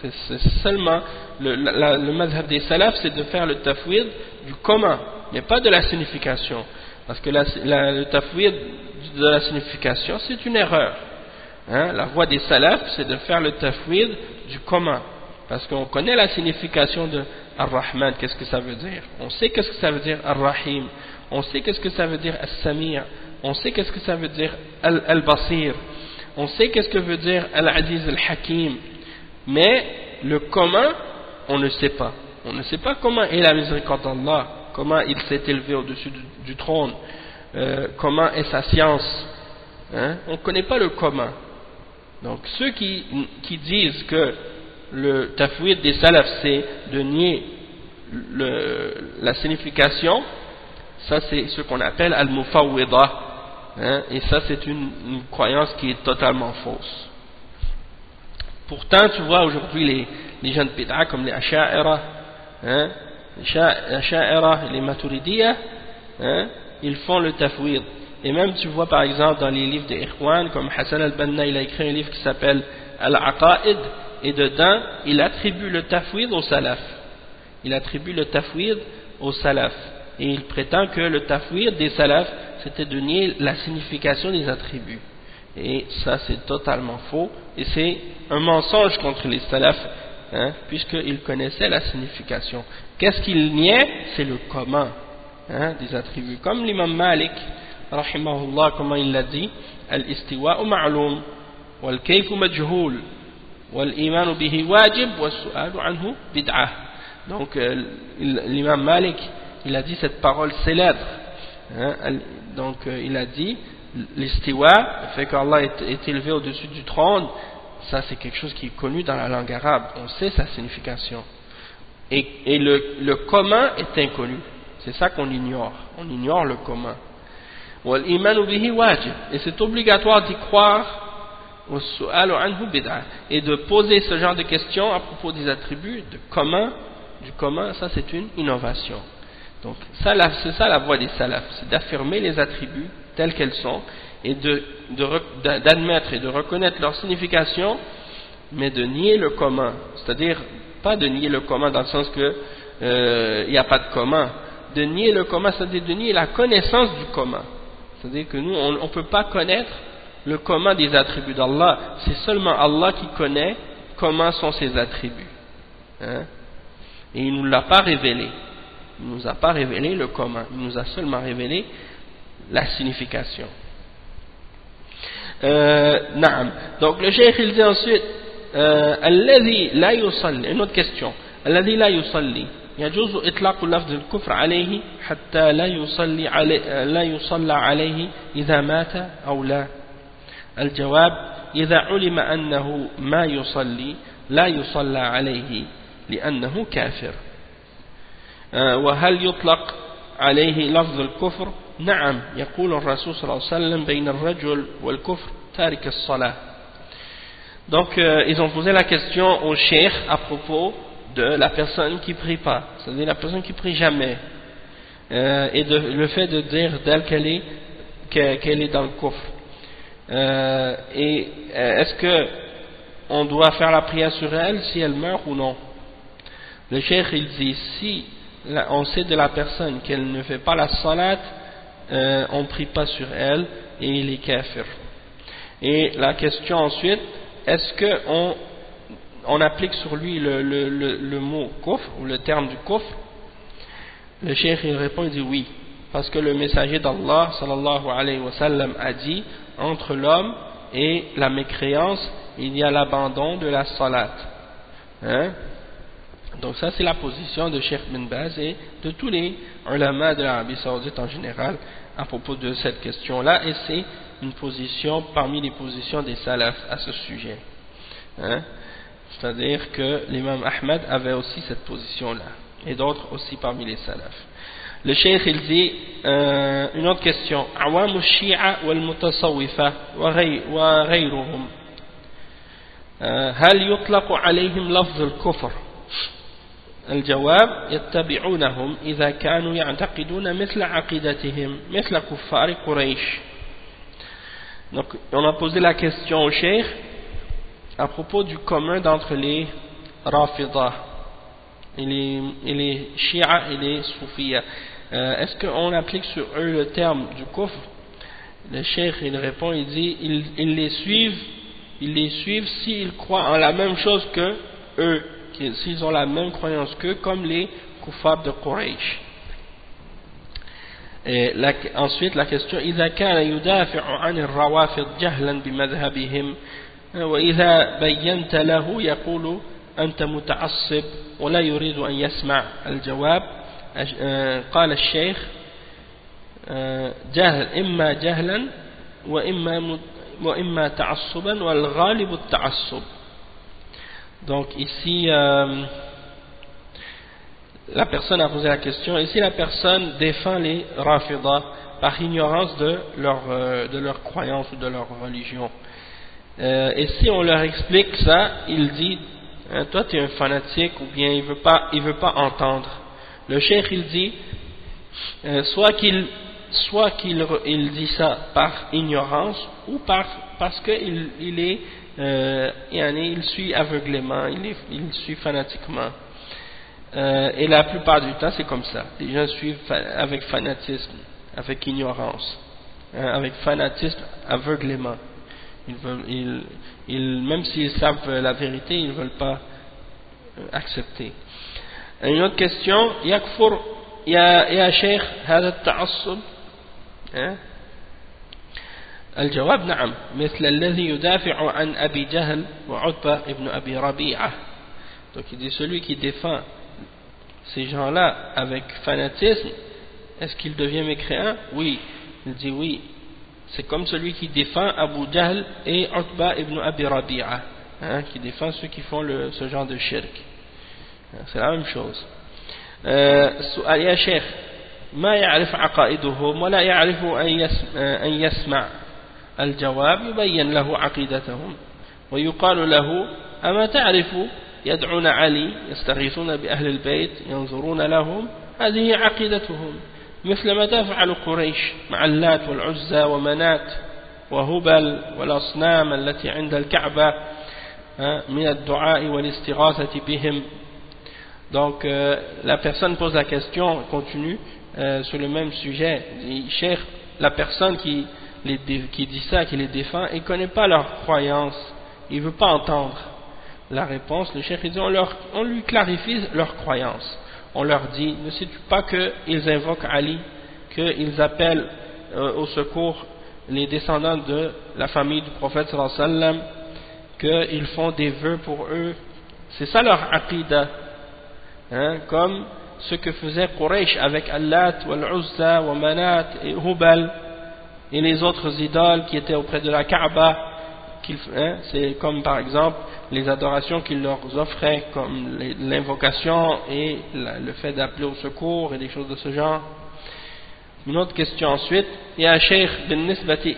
c'est seulement le madhab des salafs, c'est de faire le tafwid du comment, mais pas de la signification, parce que le tafwid de la signification c'est une erreur, hein? La voie des salafs c'est de faire le tafwid du comment, parce qu'on connaît la signification de Ar-Rahman, qu'est-ce que ça veut dire, on sait qu'est-ce que ça veut dire Ar-Rahim, on sait qu'est-ce que ça veut dire As-Sami', on sait qu'est-ce que ça veut dire Al-Basir, on sait qu'est-ce que veut dire Al-Aziz Al-Hakim, mais le comment on ne sait pas. On ne sait pas comment est la miséricorde d'Allah, comment il s'est élevé au-dessus du trône, comment est sa science, hein? On ne connaît pas le comment. Donc ceux qui disent que le tafwid des salafs c'est de nier la signification, ça c'est ce qu'on appelle al-mufawwida, hein? Et ça c'est une croyance qui est totalement fausse. Pourtant tu vois aujourd'hui les gens de bid'a comme les Asha'ira, hein, les Maturidiyya, hein, ils font le tafwid. Et même tu vois par exemple dans les livres des Ikhwan, comme Hassan al-Banna, il a écrit un livre qui s'appelle Al-Aqa'id, et dedans il attribue le tafwid au salaf. Il attribue le tafwid au salaf. Et il prétend que le tafwid des salaf c'était de nier la signification des attributs. Et ça c'est totalement faux, et c'est un mensonge contre les salafs, hein, puisqu'ils connaissaient la signification. Qu'est-ce qu'ils niaient? C'est le comment, hein, des attributs. Comme l'imam Malik, rahimahullah, comment il l'a dit, al-istiwa'u ma'loum, wal-kayfu majhoul, wal-imanu bihi wajib, wal-su'alu anhu bid'ah. Donc l'imam Malik, il a dit cette parole célèbre, hein, donc il a dit l'istiwa, le fait qu'Allah est élevé au-dessus du trône, ça c'est quelque chose qui est connu dans la langue arabe, on sait sa signification, et le comment est inconnu, c'est ça qu'on ignore, on ignore le comment. Wal imanu bihi wajib, et c'est obligatoire d'y croire, wa su'alu anhu bid'ah, et de poser ce genre de questions à propos des attributs, du comment, ça c'est une innovation. Donc c'est ça la voie des salafs, c'est d'affirmer les attributs telles qu'elles sont, et d'admettre et de reconnaître leur signification, mais de nier le comment. C'est-à-dire, pas de nier le comment dans le sens que il n'y a pas de comment. De nier le comment, c'est-à-dire de nier la connaissance du comment. C'est-à-dire que nous, on ne peut pas connaître le comment des attributs d'Allah. C'est seulement Allah qui connaît comment sont ses attributs. Hein? Et il ne nous l'a pas révélé. Il ne nous a pas révélé le comment. Il nous a seulement révélé la signification. Naam. Donc le cheikh il dit ensuite الذي لا يصلي, une autre question, الذي لا يصلي يجوز إطلاق لفظ الكفر عليه حتى لا يصلى عليه إذا مات أو لا. الجواب إذا علم أنه ما يصلي لا يصلى عليه لأنه كافر. وهل يطلق عليه لفظ الكفر؟ نعم، يقول الرسول صلى الله عليه وسلم بين الرجل والكفر تارك الصلاة. Donc ils ont posé la question au cheikh à propos de la personne qui prie pas, c'est-à-dire la personne qui prie jamais, et le fait de dire d'elle qu'elle est dans le coffre. Est-ce que on doit faire la prière sur elle si elle meurt ou non? Le cheikh il dit, si on sait de la personne qu'elle ne fait pas la salat, on ne prie pas sur elle et il est kafir. Et la question ensuite, est-ce que on applique sur lui le mot kufr ou le terme du kufr? Le cheikh il répond, il dit oui, parce que le messager d'Allah sallallahu alayhi wa sallam a dit, entre l'homme et la mécréance il y a l'abandon de la salat, donc ça c'est la position de Cheikh Bin Baz et de tous les ulama de l'Arabie Saoudite en général à propos de cette question là, et c'est une position parmi les positions des salafs à ce sujet, c'est-à-dire que l'imam Ahmed avait aussi cette position là et d'autres aussi parmi les salafs. Le cheikh il dit une autre question, عوام الشيعة والمتصوفة وغيرهم هل يطلق عليهم لفظ الكفر؟ الجواب يتبعونهم إذا كانوا يعتقدون مثل عقيدتهم مثل كفار قريش. Donc on a posé la question au cheikh à propos du commun d'entre les Rafidah et les Shia et les Soufiyas. Est-ce qu'on applique sur eux le terme du kufr? Le cheikh il répond, il dit ils les suivent s'ils croient en la même chose que eux, s'ils ont la même croyance qu'eux, comme les kuffar de Quraysh. Et ensuite la question, إذا كان يدافع عن الروافض جهلا بمذهبهم وإذا بينت له يقول أنت متعصب ولا يريد أن يسمع. الجواب قال الشيخ جهل إما جهلا وإما تعصبا والغالب التعصب. Donc ici la personne a posé la question, ici la personne défend les Rafidah par ignorance de leur croyance ou de leur religion, et si on leur explique ça, il dit toi tu es un fanatique, ou bien il veut pas entendre. Le cheikh il dit soit qu'il dit ça par ignorance ou parce que il suit aveuglément, il suit fanatiquement, et la plupart du temps c'est comme ça, les gens suivent avec fanatisme, avec ignorance, avec fanatisme, aveuglément. Même s'ils savent la vérité, ils ne veulent pas accepter. Une autre question, yakfur ya sheikh هذا التعصب؟ الجواب نعم، مثل الذي يدافع عن أبي جهل وعتبة ابن أبي ربيعة. Donc il dit celui qui défend ces gens-là avec fanatisme, est-ce qu'il devient mécréant? Oui, il dit oui. C'est comme celui qui défend Abu Jahl et Utba ibn Abi Rabi'a, qui défend ceux qui font ce genre de shirk. C'est la même chose. سؤال يا شيخ ما يعرف عقائدهم ولا يعرف أن يسمع. الجواب يبين له عقيدتهم ويقال له أما تعرف يدعون علي يستغيثون بأهل البيت ينظرون لهم، هذه عقيدتهم مثل ما تفعل قريش مع اللات والعزى ومنات وهبل والأصنام التي عند الكعبة من الدعاء والاستغاثة بهم. Donc la personne pose la question, continue sur le même sujet. Il dit, Cheikh, la personne qui dit ça, qui les défend, il ne connaît pas leur croyance, il ne veut pas entendre la réponse. Le Cheikh dit, on lui clarifie leur croyance. On leur dit, ne sais-tu pas qu'ils invoquent Ali, qu'ils appellent au secours les descendants de la famille du prophète sallallahu alayhi wa sallam, qu'ils font des vœux pour eux. C'est ça leur aqidah, comme ce que faisait Quraysh avec Allat, Wal-Uzza, wa Manat et Hubal et les autres idoles qui étaient auprès de la Kaaba. C'est comme par exemple les adorations qu'ils leur offraient, comme l'invocation et le fait d'appeler au secours et des choses de ce genre. Une autre question ensuite. يا شيخ بالنسبة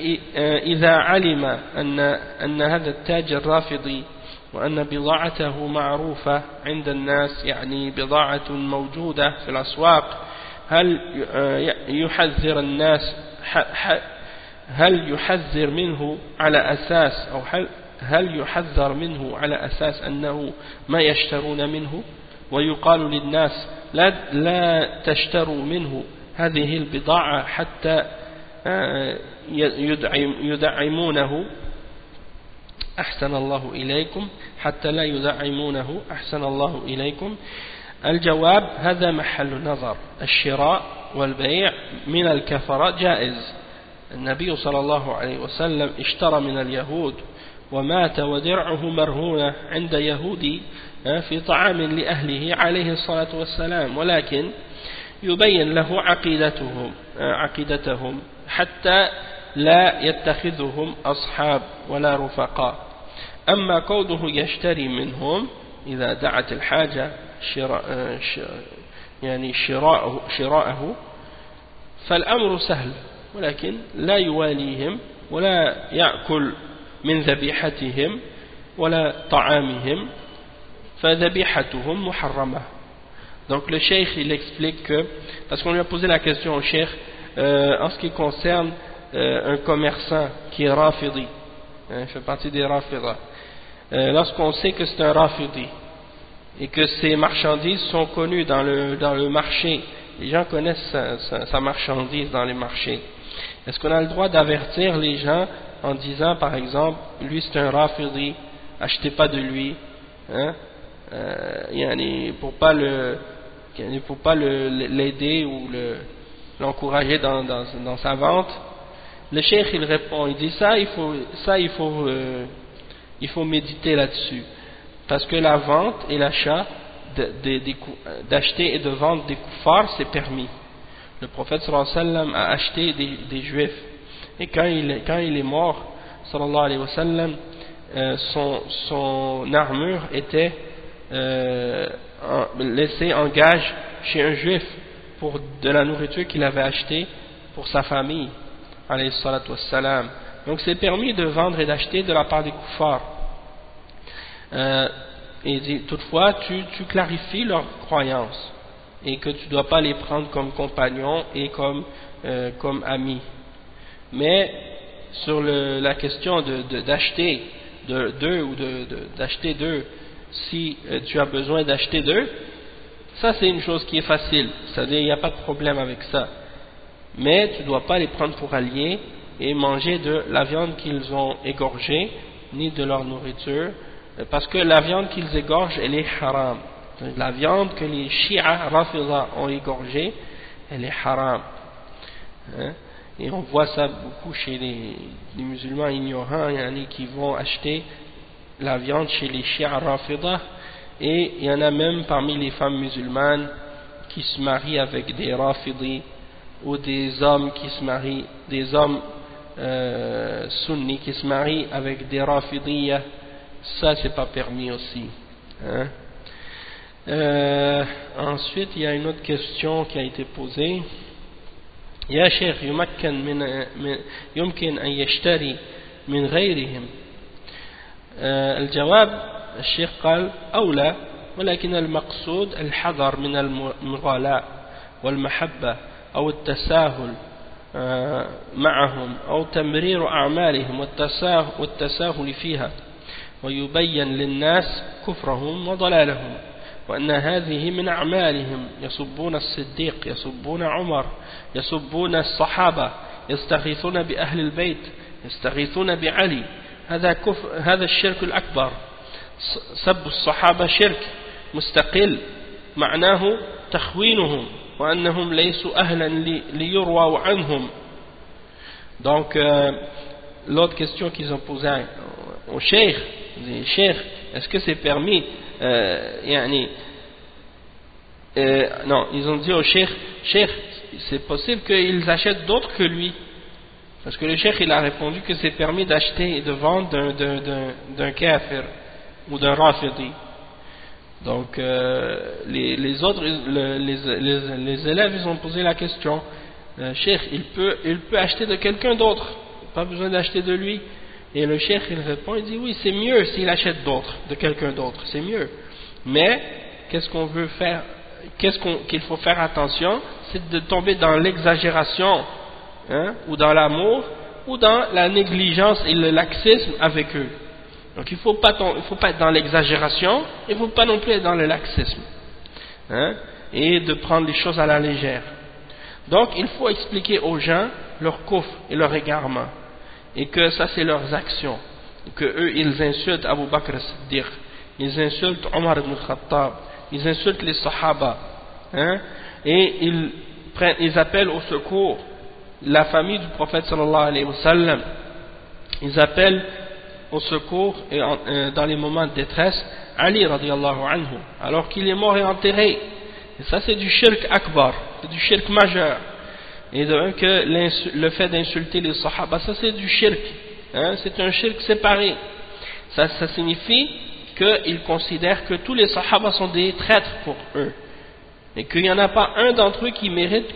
إذا علم أن هذا التاجر رافضي وأن بضاعته معروفة عند الناس يعني بضاعة موجودة في الأسواق هل يحذر الناس هل يحذر منه على أساس أو هل يحذر منه على أساس أنه ما يشترون منه ويقال للناس لا تشتروا منه هذه البضاعة حتى يدعمونه أحسن الله إليكم حتى لا يدعمونه أحسن الله إليكم. الجواب هذا محل نظر. الشراء والبيع من الكفرة جائز. النبي صلى الله عليه وسلم اشترى من اليهود ومات ودرعه مرهونة عند يهودي في طعام لأهله عليه الصلاة والسلام، ولكن يبين له عقيدتهم حتى لا يتخذهم أصحاب ولا رفقاء. أما كونه يشتري منهم إذا دعت الحاجة يعني شراءه فالأمر سهل، ولكن لا يواليهم ولا يأكل من ذبيحتهم ولا طعامهم فذبيحتهم محرمة. Donc le cheikh il explique que, parce qu'on lui a posé la question au cheikh en ce qui concerne un commerçant qui est rafidi, il fait partie des rafidas, lorsqu'on sait que c'est un rafidi et que ses marchandises sont connues dans le marché, les gens connaissent sa marchandise dans les marchés, est-ce qu'on a le droit d'avertir les gens en disant par exemple lui c'est un rafidi, achetez pas de lui, pour pas l'aider ou l'encourager dans sa vente? Le cheikh il répond, il dit il faut méditer là-dessus, parce que la vente et l'achat d'acheter et de vendre des kuffars c'est permis. Le prophète sallallahu alayhi wa sallam a acheté des juifs, et quand il est mort sallallahu alayhi wa sallam, son armure était laissée en gage chez un juif pour de la nourriture qu'il avait achetée pour sa famille alayhi salatu wassalam. Donc c'est permis de vendre et d'acheter de la part des kuffars, et toutefois tu clarifies leur croyance et que tu ne dois pas les prendre comme compagnons et comme amis. Mais sur la question d'acheter d'acheter d'eux, si tu as besoin d'acheter d'eux, ça c'est une chose qui est facile, c'est-à-dire il n'y a pas de problème avec ça, mais tu ne dois pas les prendre pour alliés et manger de la viande qu'ils ont égorgée ni de leur nourriture, parce que la viande qu'ils égorgent elle est haram. La viande que les Shia Rafida ont égorgée elle est haram, et on voit ça beaucoup chez les musulmans ignorants qui vont acheter la viande chez les Shia Rafida, et il y en a même parmi les femmes musulmanes qui se marient avec des Rafidi, ou des hommes qui se marient, des hommes sunnis qui se marient avec des Rafidiyya. Ça c'est pas permis aussi, ensuite il y a une autre question qui a été posée. يا شيخ يمكن أن يشتري من غيرهم؟ الجواب الشيخ قال أولى، ولكن المقصود الحذر من المغالاة والمحبة أو التساهل معهم أو تمرير أعمالهم والتساهل فيها، ويبين للناس كفرهم وضلالهم، وأن هذه من أعمالهم، يسبون الصديق، يسبون عمر، يسبون الصحابة، يستغيثون بأهل البيت، يستغيثون بعلي، هذا الشرك الأكبر. سب الصحابة شرك مستقل معناه تخوينهم وأنهم ليسوا أهلا ليرووا عنهم. Donc l'autre question qu'ils ont posée au cheikh, est-ce que c'est permis non, ils ont dit au cheikh, c'est possible qu'ils achètent d'autres que lui, parce que le cheikh il a répondu que c'est permis d'acheter et de vendre d'un kafir ou d'un rafidi. Donc les autres, les élèves ils ont posé la question, cheikh, il peut acheter de quelqu'un d'autre, pas besoin d'acheter de lui. Et le cheikh il répond, il dit oui, c'est mieux s'il achète de quelqu'un d'autre, c'est mieux. Mais qu'est-ce qu'on veut faire, qu'il faut faire attention, c'est de tomber dans l'exagération, ou dans l'amour, ou dans la négligence et le laxisme avec eux. Donc il ne faut pas être dans l'exagération, il ne faut pas non plus être dans le laxisme, et de prendre les choses à la légère. Donc il faut expliquer aux gens leur kufr et leur égarement, et que ça c'est leurs actions, que eux ils insultent Abu Bakr as-Siddiq, ils insultent Omar ibn Khattab, ils insultent les Sahaba, et ils appellent au secours la famille du prophète sallallahu alayhi wa sallam, ils appellent au secours et dans les moments de détresse Ali radiallahu anhu, alors qu'il est mort et enterré. Et ça c'est du shirk akbar, c'est du shirk majeur. Et de même que le fait d'insulter les sahaba, ça c'est du shirk, c'est un shirk séparé. Ça signifie qu'ils considèrent que tous les sahaba sont des traîtres pour eux, et qu'il n'y en a pas un d'entre eux qui mérite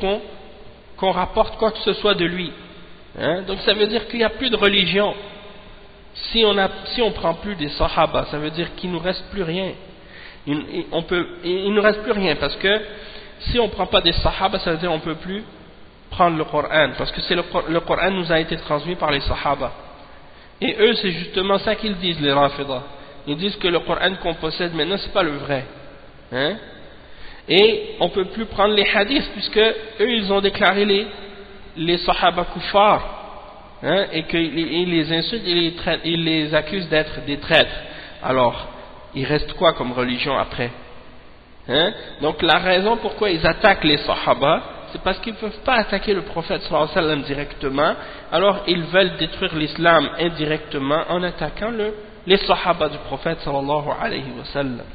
qu'on rapporte quoi que ce soit de lui. Donc ça veut dire qu'il n'y a plus de religion. Si on prend plus des sahaba, ça veut dire qu'il ne nous reste plus rien. Il ne nous reste plus rien, parce que si on ne prend pas des sahaba, ça veut dire qu'on ne peut plus prendre le Coran, parce que le Coran nous a été transmis par les sahaba. Et eux, c'est justement ça qu'ils disent, les Rafida. Ils disent que le Coran qu'on possède maintenant, c'est pas le vrai. Et on ne peut plus prendre les hadiths, puisque eux, ils ont déclaré les sahaba kuffar. Et qu'ils les insultent, ils les accusent d'être des traîtres. Alors, il reste quoi comme religion après? Donc la raison pourquoi ils attaquent les sahaba, c'est parce qu'ils ne peuvent pas attaquer le prophète sallallahu alayhi wa sallam directement, alors ils veulent détruire l'islam indirectement en attaquant les sahaba du prophète sallallahu alayhi wa sallam,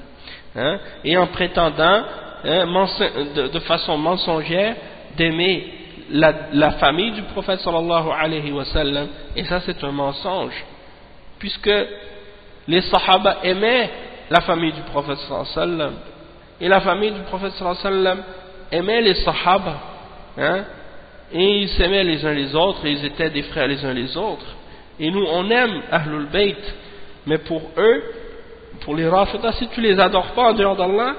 et en prétendant de façon mensongère d'aimer la famille du prophète sallallahu alayhi wa sallam. Et ça c'est un mensonge, puisque les sahaba aimaient la famille du prophète sallallahu alayhi wa sallam, et la famille du prophète sallallahu alayhi wa sallam aimait les sahaba, et ils s'aimaient les uns les autres, et ils étaient des frères les uns les autres. Et nous on aime Ahlul Bayt, mais pour eux, pour les Rafida, si tu les adores pas en dehors d'Allah,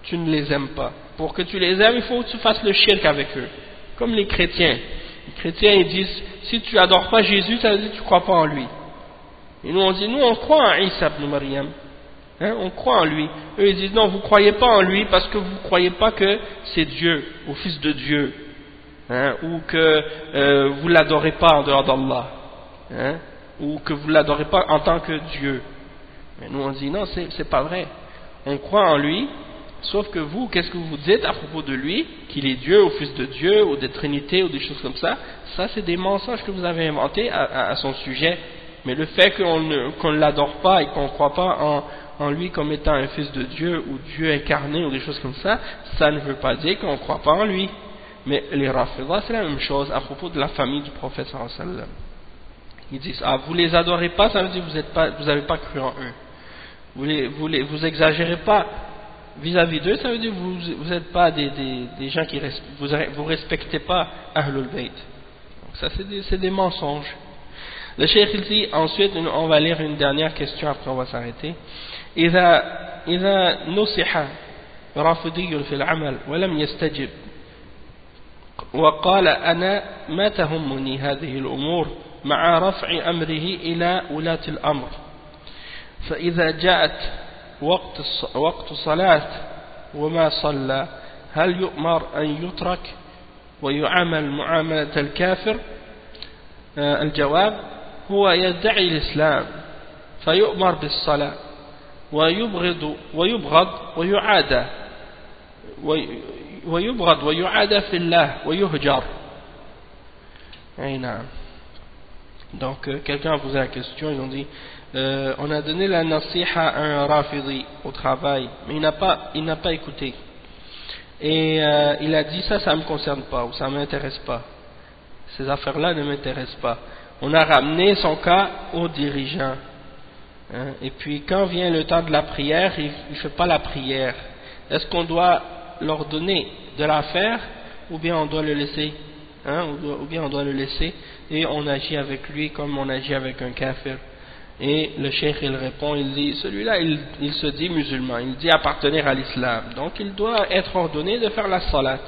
tu ne les aimes pas. Pour que tu les aimes, il faut que tu fasses le shirk avec eux, comme les chrétiens. Les chrétiens ils disent, si tu adores pas Jésus, ça veut dire que tu crois pas en lui. Et nous on dit, nous on croit en Isa ibn Maryam, on croit en lui. Eux ils disent, non, vous croyez pas en lui parce que vous croyez pas que c'est Dieu, ou fils de Dieu, ou que vous l'adorez pas en dehors d'Allah, ou que vous l'adorez pas en tant que Dieu. Mais nous on dit, non, c'est pas vrai. On croit en lui, sauf que vous, qu'est-ce que vous dites à propos de lui, qu'il est Dieu, ou fils de Dieu, ou de Trinité, ou des choses comme ça, ça c'est des mensonges que vous avez inventés à son sujet. Mais le fait qu'on ne l'adore pas et qu'on ne croit pas en lui comme étant un fils de Dieu, ou Dieu incarné, ou des choses comme ça, ça ne veut pas dire qu'on ne croit pas en lui. Mais les Rafida, c'est la même chose à propos de la famille du prophète sallallahu alayhi wa sallam. Ils disent, vous les adorez pas, ça veut dire que vous n'avez pas cru en eux. Vous exagérez pas vis-à-vis d'eux, ça veut dire que vous n'êtes pas des gens qui vous respectez pas Ahlul Bayt. Donc ça c'est des mensonges. Le cheikh il dit ensuite, on va lire une dernière question, après on va s'arrêter. إذا نصح رافضي في العمل ولم يستجب وقال أنا ما تهمني هذه الأمور مع رفع أمره إلى ولاة الأمر، فإذا جاءت وقت صلاة وما صلى هل يؤمر أن يترك ويعامل معاملة الكافر؟ الجواب: هو يدعي الإسلام فيؤمر بالصلاة ويبغض ويعادى في الله ويهجر. أي نعم. Donc quelqu'un a posé la question, ils ont dit on a donné la nasiha à un rafidi au travail, mais il n'a pas écouté, et il a dit ça me concerne pas, ou ça m'intéresse pas, ces affaires là ne m'intéressent pas. On a ramené son cas aux dirigeants, et puis quand vient le temps de la prière, il ne fait pas la prière. Est-ce qu'on doit leur donner de la faire, ou bien on doit le laisser, ou bien on doit le laisser et on agit avec lui comme on agit avec un kafir. Et le cheikh il répond, il dit, celui-là il se dit musulman, il dit appartenir à l'islam, donc il doit être ordonné de faire la salat,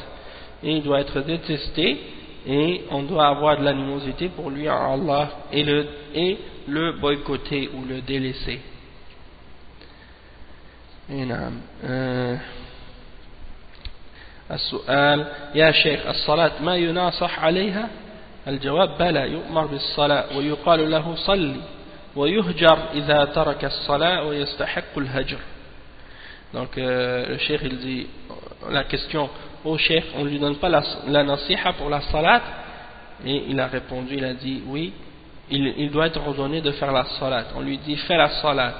et il doit être détesté, et on doit avoir de l'animosité pour lui en Allah, et le boycotter ou le délaisser. السؤال يا شيخ الصلاة ما يناصح عليها؟ الجواب بلى يؤمر بالصلاة ويقال له صلي ويهجر إذا ترك الصلاة ويستحق الهجر. Donc le cheikh il dit la question au cheikh, on lui donne pas la nasiha pour la salat, et il a répondu, il a dit oui, il doit être ordonné de faire la salat. On lui dit fais la salat,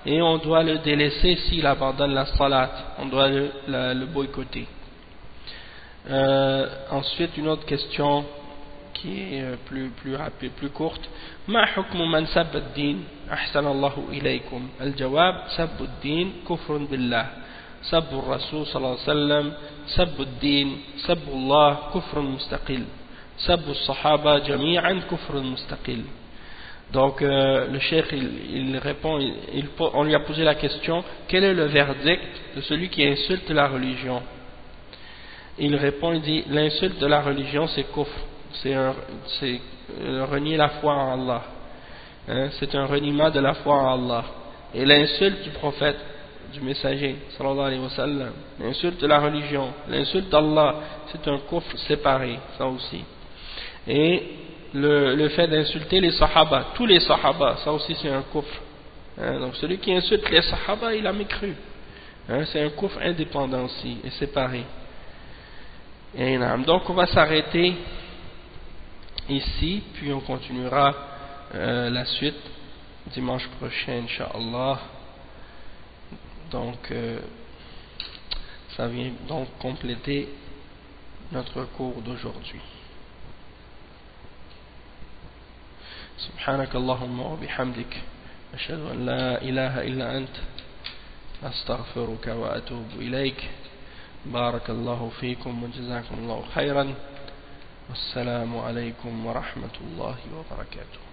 et on doit le délaisser s'il abandonne la salat, on doit le boycotter. Ensuite une autre question qui est plus rapide, plus courte. ما حكم من سب الدين أحسن الله إليكم؟ الجواب سب الدين كفر بالله، سب الرسول صلى الله عليه وسلم سب الدين، سب الله كفر مستقل، سب الصحابة جميعا كفر مستقل. Donc le cheikh il répond, on lui a posé la question, quel est le verdict de celui qui insulte la religion? Il répond, il dit, l'insulte de la religion c'est kufr, c'est renier la foi en Allah, c'est un reniement de la foi en Allah. Et l'insulte du prophète, du messager sallallahu alayhi wa sallam, l'insulte de la religion, l'insulte d'Allah, c'est un kufr séparé, ça aussi. Et le fait d'insulter les sahaba, tous les sahaba, ça aussi c'est un kufr. Donc celui qui insulte les sahaba, il a mécru. C'est un kufr indépendant aussi et séparé. Et donc on va s'arrêter ici, puis on continuera la suite dimanche prochain, Inch'Allah. Donc ça vient donc compléter notre cours d'aujourd'hui. سبحانك اللهم وبحمدك أشهد أن لا إله إلا أنت أستغفرك وأتوب إليك. بارك الله فيكم وجزاكم الله خيرا والسلام عليكم ورحمة الله وبركاته.